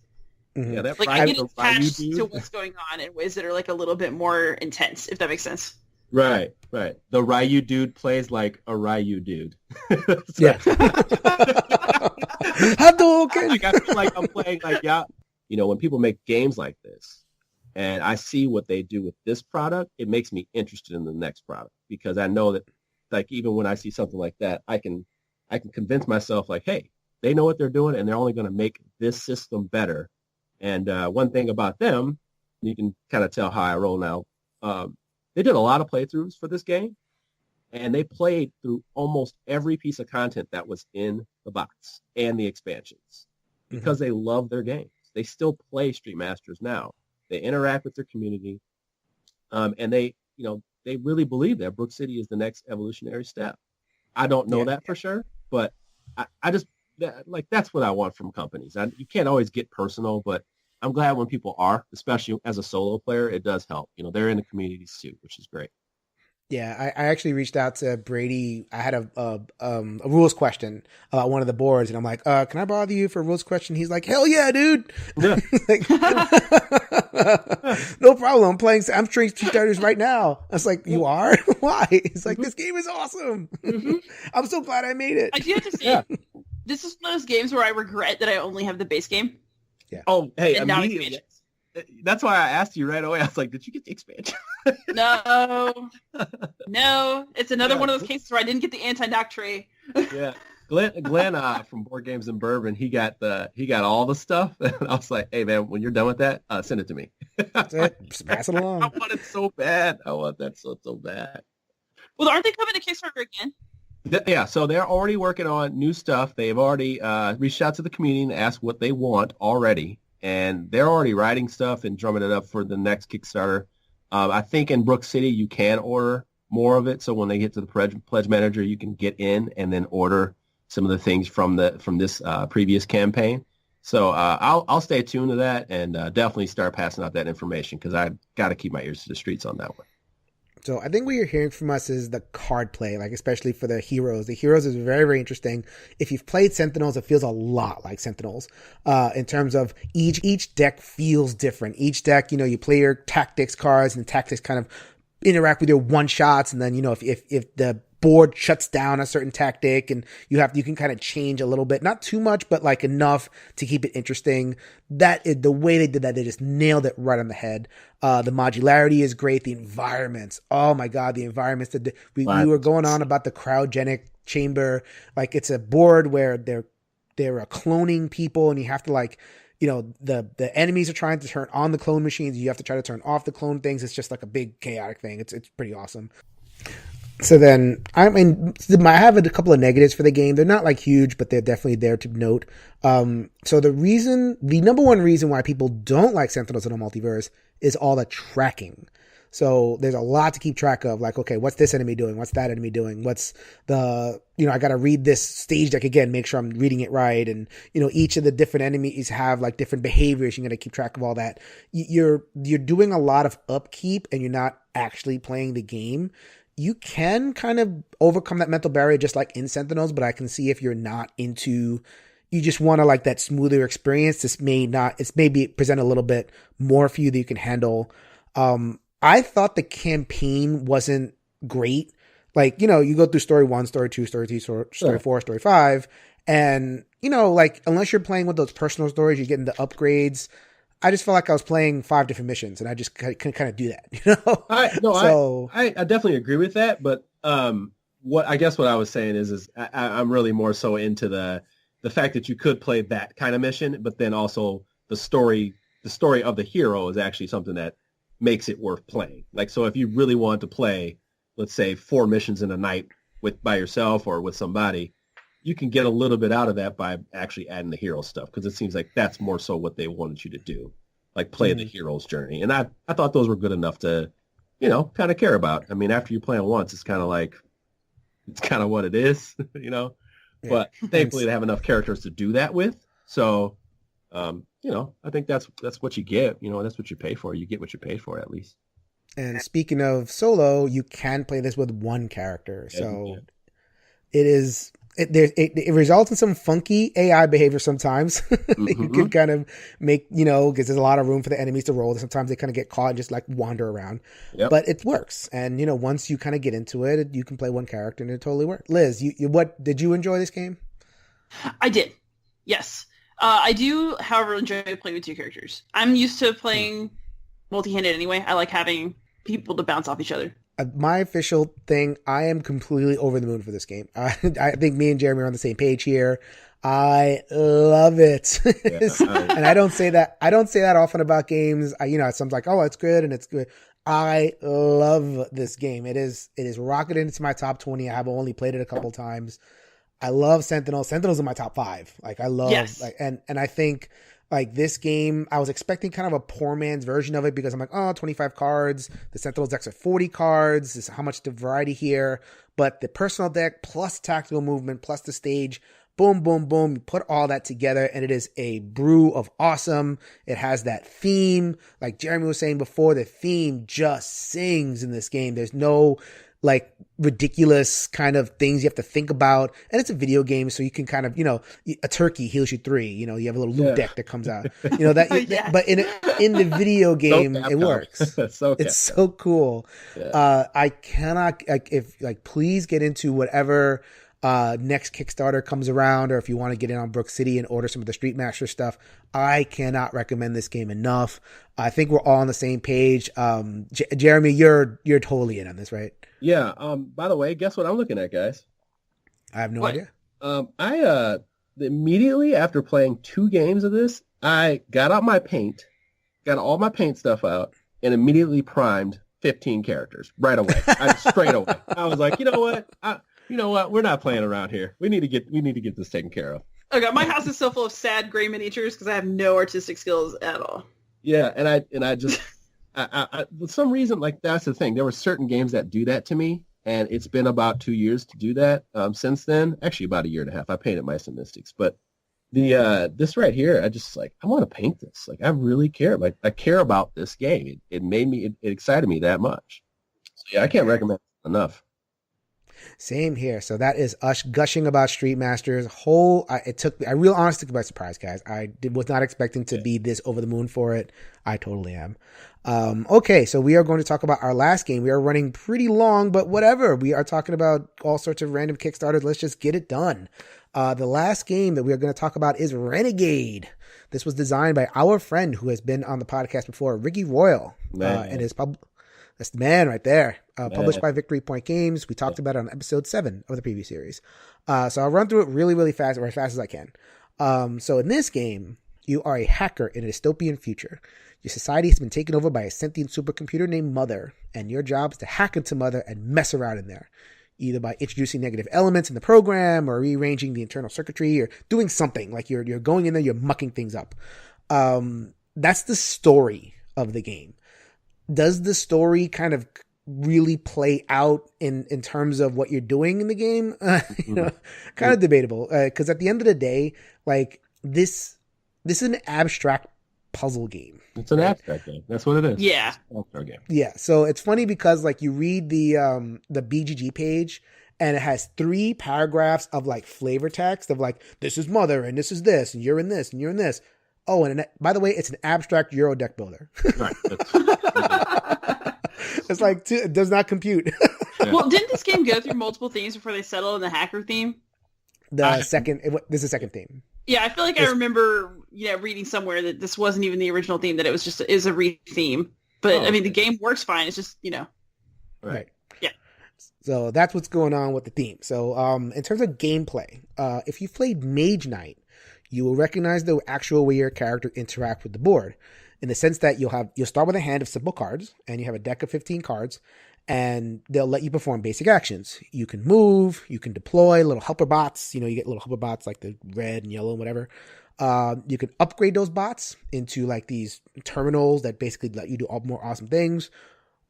Yeah, that Like Ryu, it the Ryu attached to dude. what's going on in ways that are like a little bit more intense, if that makes sense. Right. The Ryu dude plays like a Ryu dude. Yeah. Hadouken! Like, I feel like I'm playing like, yeah, when people make games like this and I see what they do with this product, it makes me interested in the next product because I know that, like, even when I see something like that, I can convince myself like, hey, they know what they're doing and they're only going to make this system better. And one thing about them, you can kind of tell how I roll now. They did a lot of playthroughs for this game, and they played through almost every piece of content that was in the box and the expansions because they love their games. They still play Street Masters now. They interact with their community, and they really believe that Brook City is the next evolutionary step. I don't know that for sure, but I just that's what I want from companies. You can't always get personal, but I'm glad when people are, especially as a solo player, it does help. They're in the communities too, which is great. Yeah, I actually reached out to Brady. I had a rules question about one of the boards, and I'm like, can I bother you for a rules question? He's like, hell yeah, dude. Yeah. Like, no problem. I'm streaming Street Starters right now. I was like, you are? Why? He's like, this game is awesome. I'm so glad I made it. I do have to say, this is one of those games where I regret that I only have the base game. Yeah. Oh, hey, and not immediately. expansions. That's why I asked you right away. I was like, did you get the expansion? No. It's another one of those cases where I didn't get the anti-knock tray. Yeah. Glenn from Board Games and Bourbon, he got all the stuff. And I was like, hey man, when you're done with that, send it to me. That's it. Just pass it along. I want it so bad. I want that so bad. Well, aren't they coming to Kickstarter again? Yeah, so they're already working on new stuff. They've already reached out to the community and asked what they want already. And they're already writing stuff and drumming it up for the next Kickstarter. I think in Brook City, you can order more of it. So when they get to the pledge manager, you can get in and then order some of the things from this previous campaign. So I'll stay tuned to that and definitely start passing out that information because I got to keep my ears to the streets on that one. So I think what you're hearing from us is the card play, like especially for the heroes. The heroes is very, very interesting. If you've played Sentinels, it feels a lot like Sentinels in terms of each deck feels different. Each deck, you play your tactics cards and the tactics kind of interact with your one shots. And then, if the board shuts down a certain tactic and you can kind of change a little bit, not too much, but like enough to keep it interesting. That is the way they did that. They just nailed it right on the head. The modularity is great. The environments. Oh my God. The environments that we were going on about the cryogenic chamber. Like it's a board where they're cloning people and you have to the enemies are trying to turn on the clone machines. You have to try to turn off the clone things. It's just like a big chaotic thing. It's pretty awesome. So then, I have a couple of negatives for the game. They're not like huge, but they're definitely there to note. So the number one reason why people don't like Sentinels in a multiverse is all the tracking. So there's a lot to keep track of. Like, okay, what's this enemy doing? What's that enemy doing? What's I got to read this stage deck again, make sure I'm reading it right. And, each of the different enemies have like different behaviors. You're going to keep track of all that. You're doing a lot of upkeep and you're not actually playing the game. You can kind of overcome that mental barrier just like in Sentinels, but I can see if you're not you just want to like that smoother experience. It's maybe present a little bit more for you that you can handle. I thought the campaign wasn't great. Like, you go through story 1, story 2, story 3, story 4, story 5. And, unless you're playing with those personal stories, you're getting the upgrades. I just felt like I was playing 5 different missions and I just couldn't kind of do that, I definitely agree with that. But what I was saying is I'm really more so into the fact that you could play that kind of mission, but then also the story of the hero is actually something that makes it worth playing. Like, so if you really want to play, let's say 4 missions in a night by yourself or with somebody, you can get a little bit out of that by actually adding the hero stuff because it seems like that's more so what they wanted you to do, like play the hero's journey. And I thought those were good enough to, kind of care about. I mean, after you play them once, it's kind of like, it's kind of what it is, Yeah. But thankfully they have enough characters to do that with. So, I think that's what you get. That's what you pay for. You get what you pay for at least. And speaking of solo, you can play this with one character. So it is It results in some funky AI behavior sometimes. You can kind of make, because there's a lot of room for the enemies to roll. Sometimes they kind of get caught and just like wander around. Yep. But it works. And, once you kind of get into it, you can play one character and it totally works. Liz, what did you enjoy this game? I did. Yes. I do, however, enjoy playing with two characters. I'm used to playing multi-handed anyway. I like having people to bounce off each other. My official thing, I am completely over the moon for this game. I think me and Jeremy are on the same page here. I love it. And I don't say that often about games. Someone's like, oh, it's good and it's good. I love this game. It is rocketed into my top 20. I have only played it a couple times. I love Sentinels. Sentinels in my top 5. Like I love, and I think like this game, I was expecting kind of a poor man's version of it because I'm like, 25 cards. The Sentinels decks are 40 cards. This is how much the variety here. But the personal deck plus tactical movement plus the stage, boom, boom, boom. You put all that together and it is a brew of awesome. It has that theme. Like Jeremy was saying before, the theme just sings in this game. There's no like ridiculous kind of things you have to think about. And it's a video game, so you can kind of, a turkey heals you 3. You have a little loot deck that comes out. But in the video game, it works. It's so cool. Yeah. I cannot, please get into whatever next Kickstarter comes around, or if you want to get in on Brook City and order some of the Street Masters stuff. I cannot recommend this game enough. I think we're all on the same page. Jeremy, you're totally in on this, right? Yeah. By the way, guess what I'm looking at, guys? I have no idea. I immediately after playing 2 games of this, I got out my paint, got all my paint stuff out, and immediately primed 15 characters right away. Straight away. I was like, you know what? We're not playing around here. We need to get this taken care of. Okay, my house is so full of sad gray miniatures because I have no artistic skills at all. Yeah, and I just I for some reason, like that's the thing. There were certain games that do that to me, and it's been about 2 years to do that. Since then, actually about a year and a half. I painted my Mystics, but this right here, I want to paint this. Like I really care. Like I care about this game. It excited me that much. So yeah, I can't recommend it enough. Same here. So that is us gushing about Street Masters. I real honestly took by surprise, guys. I was not expecting to be this over the moon for it. I totally am. Okay, so we are going to talk about our last game. We are running pretty long, but whatever. We are talking about all sorts of random Kickstarters. Let's just get it done. The last game that we are going to talk about is Renegade. This was designed by our friend who has been on the podcast before, Ricky Royal, and is that's the man right there. Published by Victory Point Games. We talked about it on episode 7 of the previous series. So I'll run through it really, really fast, or as fast as I can. So in this game, you are a hacker in a dystopian future. Your society has been taken over by a sentient supercomputer named Mother, and your job is to hack into Mother and mess around in there, either by introducing negative elements in the program or rearranging the internal circuitry or doing something. Like you're going in there, you're mucking things up. That's the story of the game. Does the story kind of really play out in terms of what you're doing in the game? Kind of debatable. Because at the end of the day, like this is an abstract puzzle game. It's an abstract game. That's what it is. Yeah. Abstract game. Yeah. So it's funny because like you read the BGG page and it has 3 paragraphs of like flavor text of like, this is Mother and this is this and you're in this and you're in this. Oh, and by the way, it's an abstract Euro deck builder. Right. It's like, it does not compute. Well, didn't this game go through multiple themes before they settled on the hacker theme? This is the second theme. Yeah, I feel like I remember, reading somewhere that this wasn't even the original theme, that it was just is a re-theme. But I mean, the game works fine. It's just, Right. Yeah. So that's what's going on with the theme. So in terms of gameplay, if you've played Mage Knight, you will recognize the actual way your character interact with the board, in the sense that you'll start with a hand of simple cards, and you have a deck of 15 cards, and they'll let you perform basic actions. You can move, you can deploy little helper bots. You get little helper bots like the red and yellow and whatever. You can upgrade those bots into like these terminals that basically let you do all more awesome things.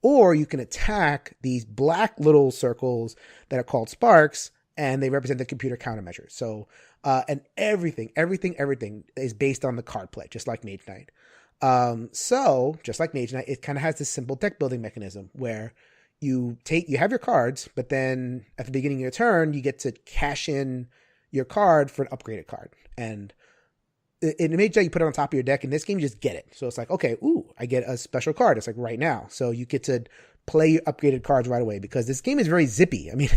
Or you can attack these black little circles that are called sparks, and they represent the computer countermeasures. So, and everything is based on the card play, just like Mage Knight. So just like Mage Knight, it kind of has this simple deck building mechanism where you have your cards, but then at the beginning of your turn, you get to cash in your card for an upgraded card. And it made sure you put it on top of your deck. In this game, you just get it. So it's like, okay, I get a special card. It's like right now. So you get to play your upgraded cards right away because this game is very zippy. I mean,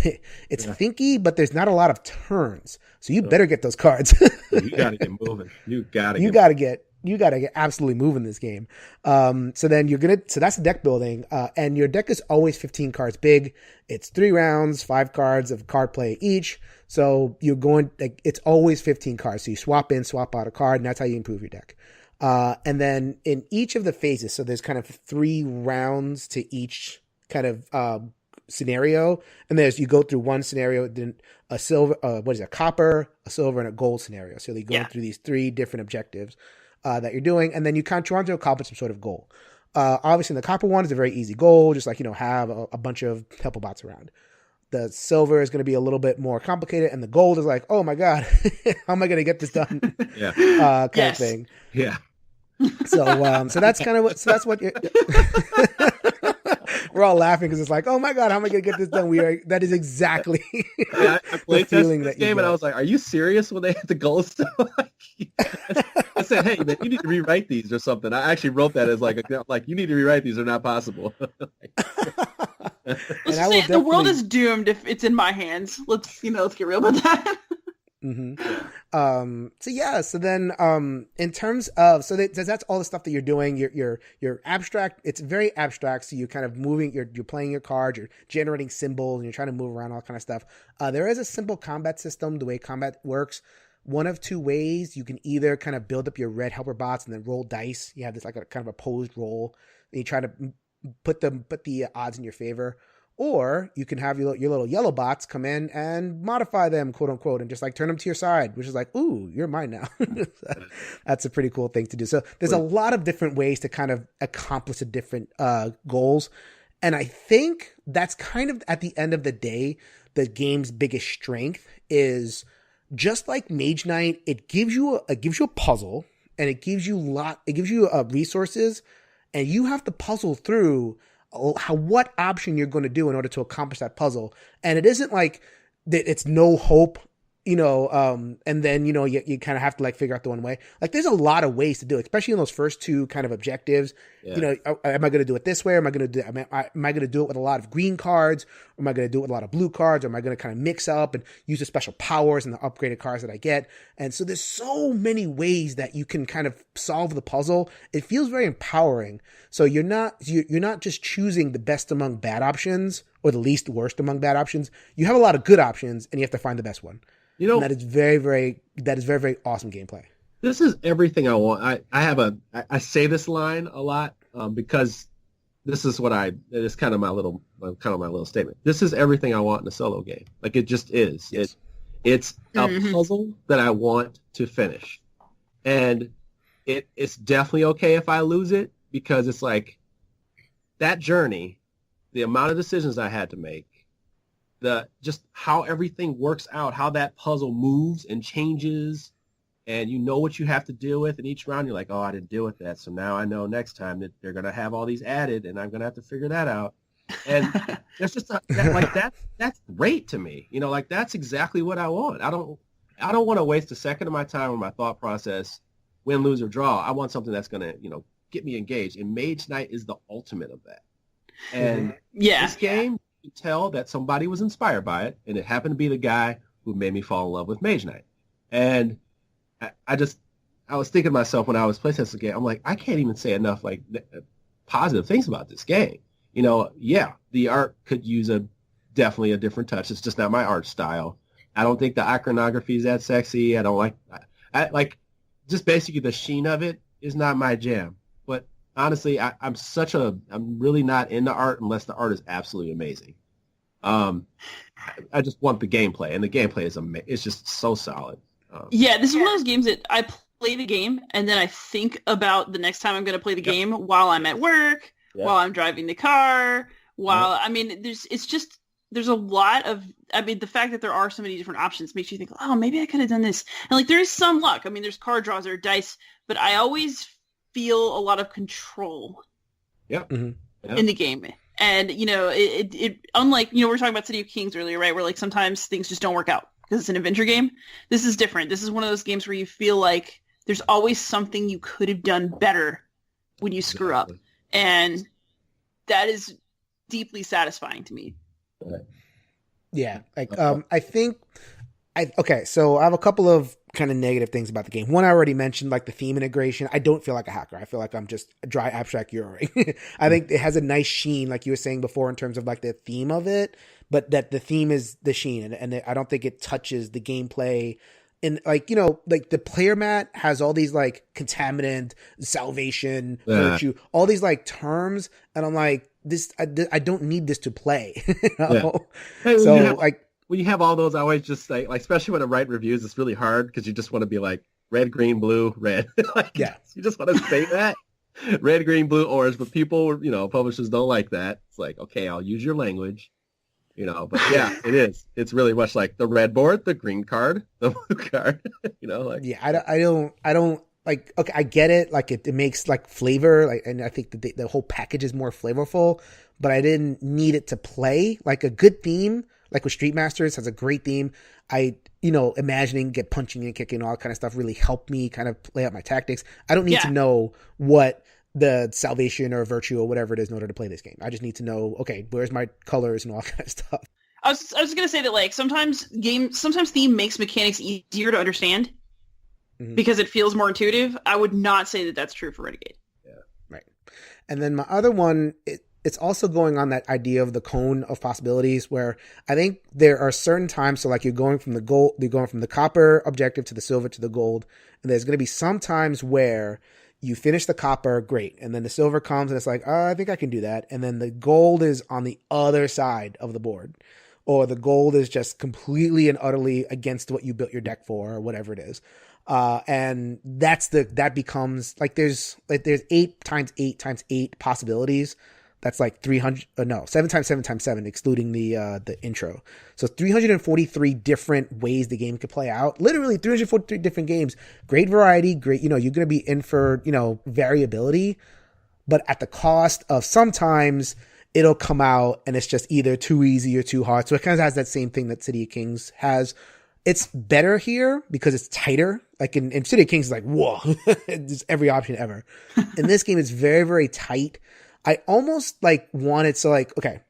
it's thinky, but there's not a lot of turns. So you better get those cards. You got to get moving. You got to get absolutely moving this game. So that's the deck building. And your deck is always 15 cards big. It's 3 rounds, 5 cards of card play each. So you're going, it's always 15 cards. So you swap in, swap out a card, and that's how you improve your deck. And then in each of the phases, so there's kind of 3 rounds to each kind of scenario. And you go through one scenario, then a silver, a copper, a silver, and a gold scenario. So you go through these 3 different objectives that you're doing, and then you kind of try to accomplish some sort of goal. Obviously, the copper one is a very easy goal, just like, have a bunch of helper bots around. The silver is going to be a little bit more complicated, and the gold is like, oh my god, how am I going to get this done? Kind of thing. Yeah. So that's kind of what. So that's what we're all laughing because it's like, oh my god, how am I going to get this done? That is exactly. I played this game, and I was like, are you serious when they hit the gold stuff? I said, hey man, you need to rewrite these or something. I actually wrote that as like you need to rewrite these. They're not possible. Let's just say the world is doomed if it's in my hands. Let's get real about that. Mm-hmm. So then in terms of that's all the stuff that you're doing. You're abstract. It's very abstract. So you're kind of moving. You're playing your cards. You're generating symbols, and you're trying to move around all kind of stuff. There is a simple combat system. The way combat works, one of 2 ways. You can either kind of build up your red helper bots and then roll dice. You have this like a kind of opposed roll, and you try to put the odds in your favor. Or you can have your little yellow bots come in and modify them, quote unquote, and just like turn them to your side, which is like, ooh, you're mine now. That's a pretty cool thing to do. So there's a lot of different ways to kind of accomplish the different goals. And I think that's kind of at the end of the day, the game's biggest strength is just like Mage Knight. It gives you a puzzle, and it gives you resources, and you have to puzzle through what option you're going to do in order to accomplish that puzzle. And it isn't like that it's no hope, and then, you kind of have to like figure out the one way. Like there's a lot of ways to do it, especially in those first 2 kind of objectives. Yeah. Am I going to do it this way? Or am I going to do it with a lot of green cards? Or am I going to do it with a lot of blue cards? Or am I going to kind of mix up and use the special powers and the upgraded cards that I get? And so there's so many ways that you can kind of solve the puzzle. It feels very empowering. So you're not just choosing the best among bad options or the least worst among bad options. You have a lot of good options, and you have to find the best one. And that is very, very awesome gameplay. This is everything I want. I say this line a lot because this is it's kind of my little statement. This is everything I want in a solo game. Like it just is. Yes. It's a puzzle that I want to finish. And it's definitely okay if I lose it, because it's like that journey, the amount of decisions I had to make, just how everything works out, how that puzzle moves and changes, and you know what you have to deal with in each round. You're like, oh, I didn't deal with that, so now I know next time that they're going to have all these added, and I'm going to have to figure that out. And there's just that's great to me. Like that's exactly what I want. I don't want to waste a second of my time or my thought process, win, lose, or draw. I want something that's going to, get me engaged. And Mage Knight is the ultimate of that. And this game, you can tell that somebody was inspired by it, and it happened to be the guy who made me fall in love with Mage Knight. And I was thinking to myself when I was playing this game, I'm like, I can't even say enough like positive things about this game. The art could use definitely a different touch. It's just not my art style. I don't think the iconography is that sexy. I don't like just basically the sheen of it is not my jam. But honestly, I'm really not into art unless the art is absolutely amazing. I just want the gameplay, and the gameplay is it's just so solid. This is one of those games that I play the game, and then I think about the next time I'm going to play the game while I'm at work, while I'm driving the car, there's a lot of, the fact that there are so many different options makes you think, oh, maybe I could have done this. And like, there is some luck. There's card draws or dice, but I always feel a lot of control in the game. And, it unlike, we were talking about City of Kings earlier, right? Where like sometimes things just don't work out because it's an adventure game. This is different. This is one of those games where you feel like there's always something you could have done better when you screw up. And that is deeply satisfying to me. Yeah. Like, I think, okay, so I have a couple of kind of negative things about the game. One, I already mentioned, like the theme integration. I don't feel like a hacker. I feel like I'm just a dry abstract Euroing. I think it has a nice sheen, like you were saying before, in terms of like the theme of it, but that the theme is the sheen, and I don't think it touches the gameplay. And like, like the player mat has all these like contaminant, salvation, virtue, all these like terms, and I'm like, I don't need this to play. Hey, so like, when you have all those, I always just say, like, especially when I write reviews, it's really hard because you just want to be like red, green, blue, red. Like, yeah, you just want to say that red, green, blue, orange. But people, publishers don't like that. It's like, okay, I'll use your language, But yeah, it is. It's really much like the red board, the green card, the blue card. Like yeah, I don't like. Okay, I get it. Like it makes like flavor. Like, and I think the whole package is more flavorful. But I didn't need it to play. Like a good theme. Like with Street Masters has a great theme. Imagining, get punching and kicking, all that kind of stuff really helped me kind of lay out my tactics. I don't need to know what the salvation or virtue or whatever it is in order to play this game. I just need to know, okay, where's my colors and all that kind of stuff. I was going to say that like sometimes theme makes mechanics easier to understand because it feels more intuitive. I would not say that that's true for Renegade. Yeah, right. And then my other one, it's also going on that idea of the cone of possibilities, where I think there are certain times, so like you're going from the copper objective to the silver to the gold, and there's going to be some times where you finish the copper, great, and then the silver comes and it's like, oh, I think I can do that, and then the gold is on the other side of the board, or the gold is just completely and utterly against what you built your deck for, or whatever it is. And that becomes like there's 8 times 8 times 8 possibilities. That's like 7 times 7 times 7, excluding the intro. So 343 different ways the game could play out. Literally 343 different games. Great variety. Great, you're going to be in for, variability, but at the cost of sometimes it'll come out and it's just either too easy or too hard. So it kind of has that same thing that City of Kings has. It's better here because it's tighter. Like in City of Kings, it's like, whoa, there's every option ever. In this game, it's very, very tight. I almost like wanted to like, okay,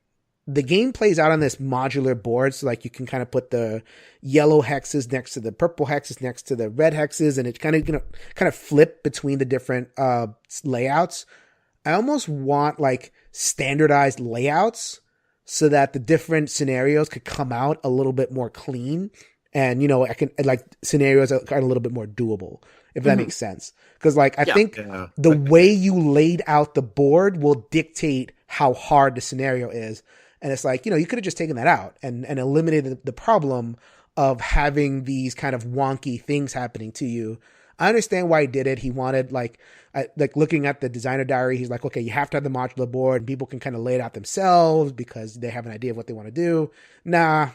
the game plays out on this modular board. So like you can kind of put the yellow hexes next to the purple hexes next to the red hexes. And it kind of flip between the different layouts. I almost want like standardized layouts so that the different scenarios could come out a little bit more clean. And, I can like scenarios are kind of a little bit more doable, if that makes sense. Because like, I think the way you laid out the board will dictate how hard the scenario is. And it's like, you could have just taken that out and eliminated the problem of having these kind of wonky things happening to you. I understand why he did it. He wanted like looking at the designer diary, he's like, okay, you have to have the modular board and people can kind of lay it out themselves because they have an idea of what they want to do. Nah,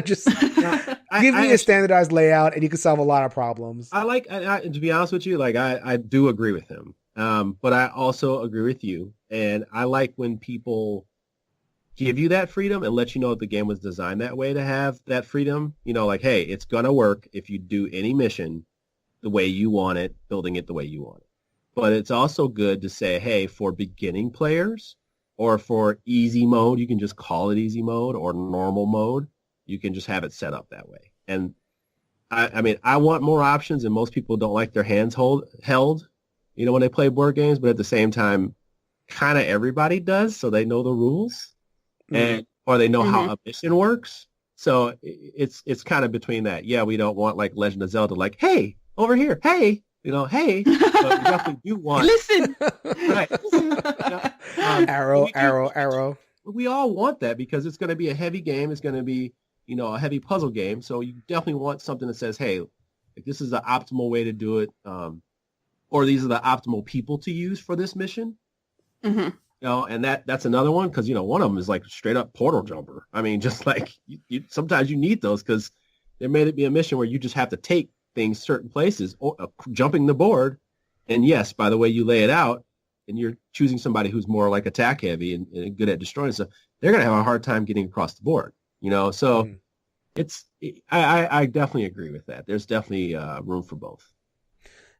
just give me a standardized layout and you can solve a lot of problems. To be honest with you, like I do agree with him. But I also agree with you. And I like when people give you that freedom and let you know that the game was designed that way to have that freedom. Like, hey, it's going to work if you do any mission the way you want it, building it the way you want it. But it's also good to say, hey, for beginning players or for easy mode, you can just call it easy mode, or normal mode, you can just have it set up that way. And I mean, I want more options, and most people don't like their hands held, when they play board games, but at the same time, kind of everybody does, so they know the rules or they know how a mission works. So it's kind of between that. Yeah, we don't want like Legend of Zelda, like, hey, over here, hey, hey, but we definitely do want. Listen, right? Arrow. We all want that because it's going to be a heavy game. It's going to be, a heavy puzzle game. So you definitely want something that says, hey, like, this is the optimal way to do it, or these are the optimal people to use for this mission. And that's another one because one of them is like straight up portal jumper. I mean, just like sometimes you need those because there may be a mission where you just have to take things certain places or jumping the board. And yes, by the way you lay it out, and you're choosing somebody who's more like attack heavy and good at destroying stuff, they're going to have a hard time getting across the board, So I definitely agree with that. There's definitely room for both.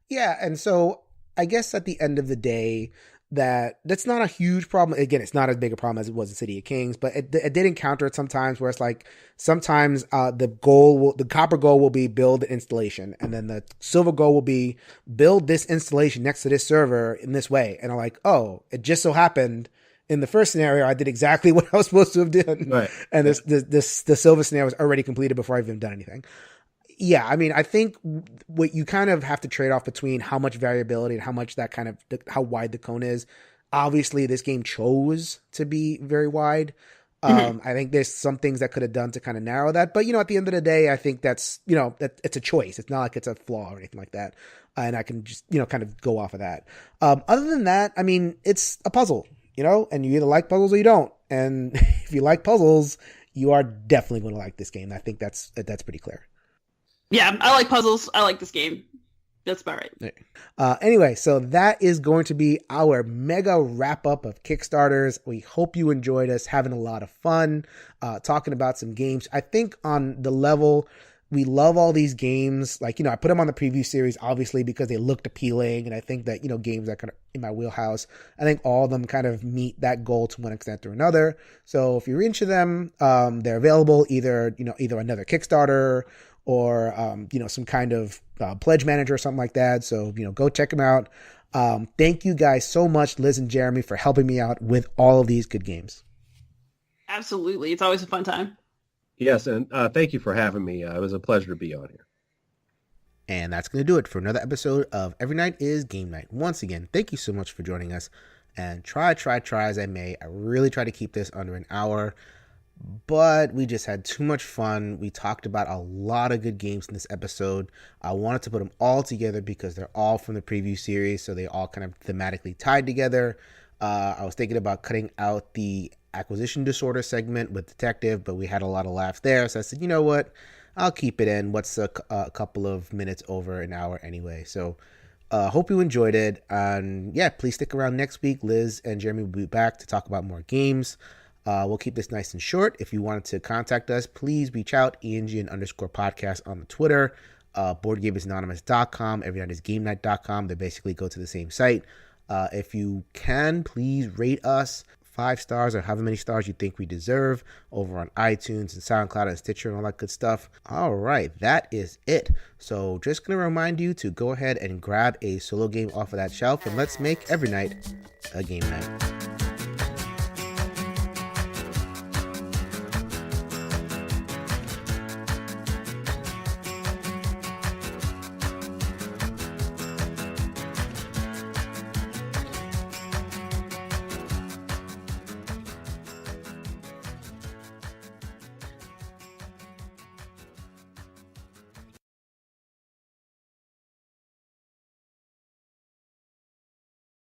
Yeah, and so I guess at the end of the day, that's not a huge problem. Again, it's not as big a problem as it was in City of Kings, but it did encounter it sometimes where it's like sometimes the copper goal will be build an installation, and then the silver goal will be build this installation next to this server in this way. And I'm like, oh, it just so happened in the first scenario I did exactly what I was supposed to have done, right. And the silver scenario was already completed before I've even done anything. Yeah, I mean, I think what you kind of have to trade off between how much variability and how much how wide the cone is. Obviously, this game chose to be very wide. I think there's some things that could have done to kind of narrow that. But, at the end of the day, I think that's, that it's a choice. It's not like it's a flaw or anything like that. And I can just, kind of go off of that. Other than that, I mean, it's a puzzle, and you either like puzzles or you don't. And if you like puzzles, you are definitely going to like this game. I think that's pretty clear. Yeah, I like puzzles. I like this game. That's about right. Anyway, so that is going to be our mega wrap-up of Kickstarters. We hope you enjoyed us having a lot of fun talking about some games. I think on the level, we love all these games. Like, I put them on the preview series, obviously, because they looked appealing. And I think that, games that kind of in my wheelhouse, I think all of them kind of meet that goal to one extent or another. So if you're into them, they're available either another Kickstarter or, some kind of pledge manager or something like that. So, go check them out. Thank you guys so much, Liz and Jeremy, for helping me out with all of these good games. Absolutely. It's always a fun time. Yes, and thank you for having me. It was a pleasure to be on here. And that's going to do it for another episode of Every Night is Game Night. Once again, thank you so much for joining us. And try as I may, I really try to keep this under an hour. But we just had too much fun. We talked about a lot of good games in this episode. I wanted to put them all together because they're all from the preview series, so they all kind of thematically tied together. I was thinking about cutting out the acquisition disorder segment with Detective, but we had a lot of laughs there. So I said, you know what? I'll keep it in. What's a couple of minutes over an hour anyway? So hope you enjoyed it. And yeah, please stick around next week. Liz and Jeremy will be back to talk about more games. We'll keep this nice and short. If you wanted to contact us, please reach out, ENGN_podcast on the Twitter, BoardGamersAnonymous.com, EveryNightIsGameNight.com. They basically go to the same site. If you can, please rate us 5 stars or however many stars you think we deserve over on iTunes and SoundCloud and Stitcher and all that good stuff. All right, that is it. So just going to remind you to go ahead and grab a solo game off of that shelf, and let's make every night a game night.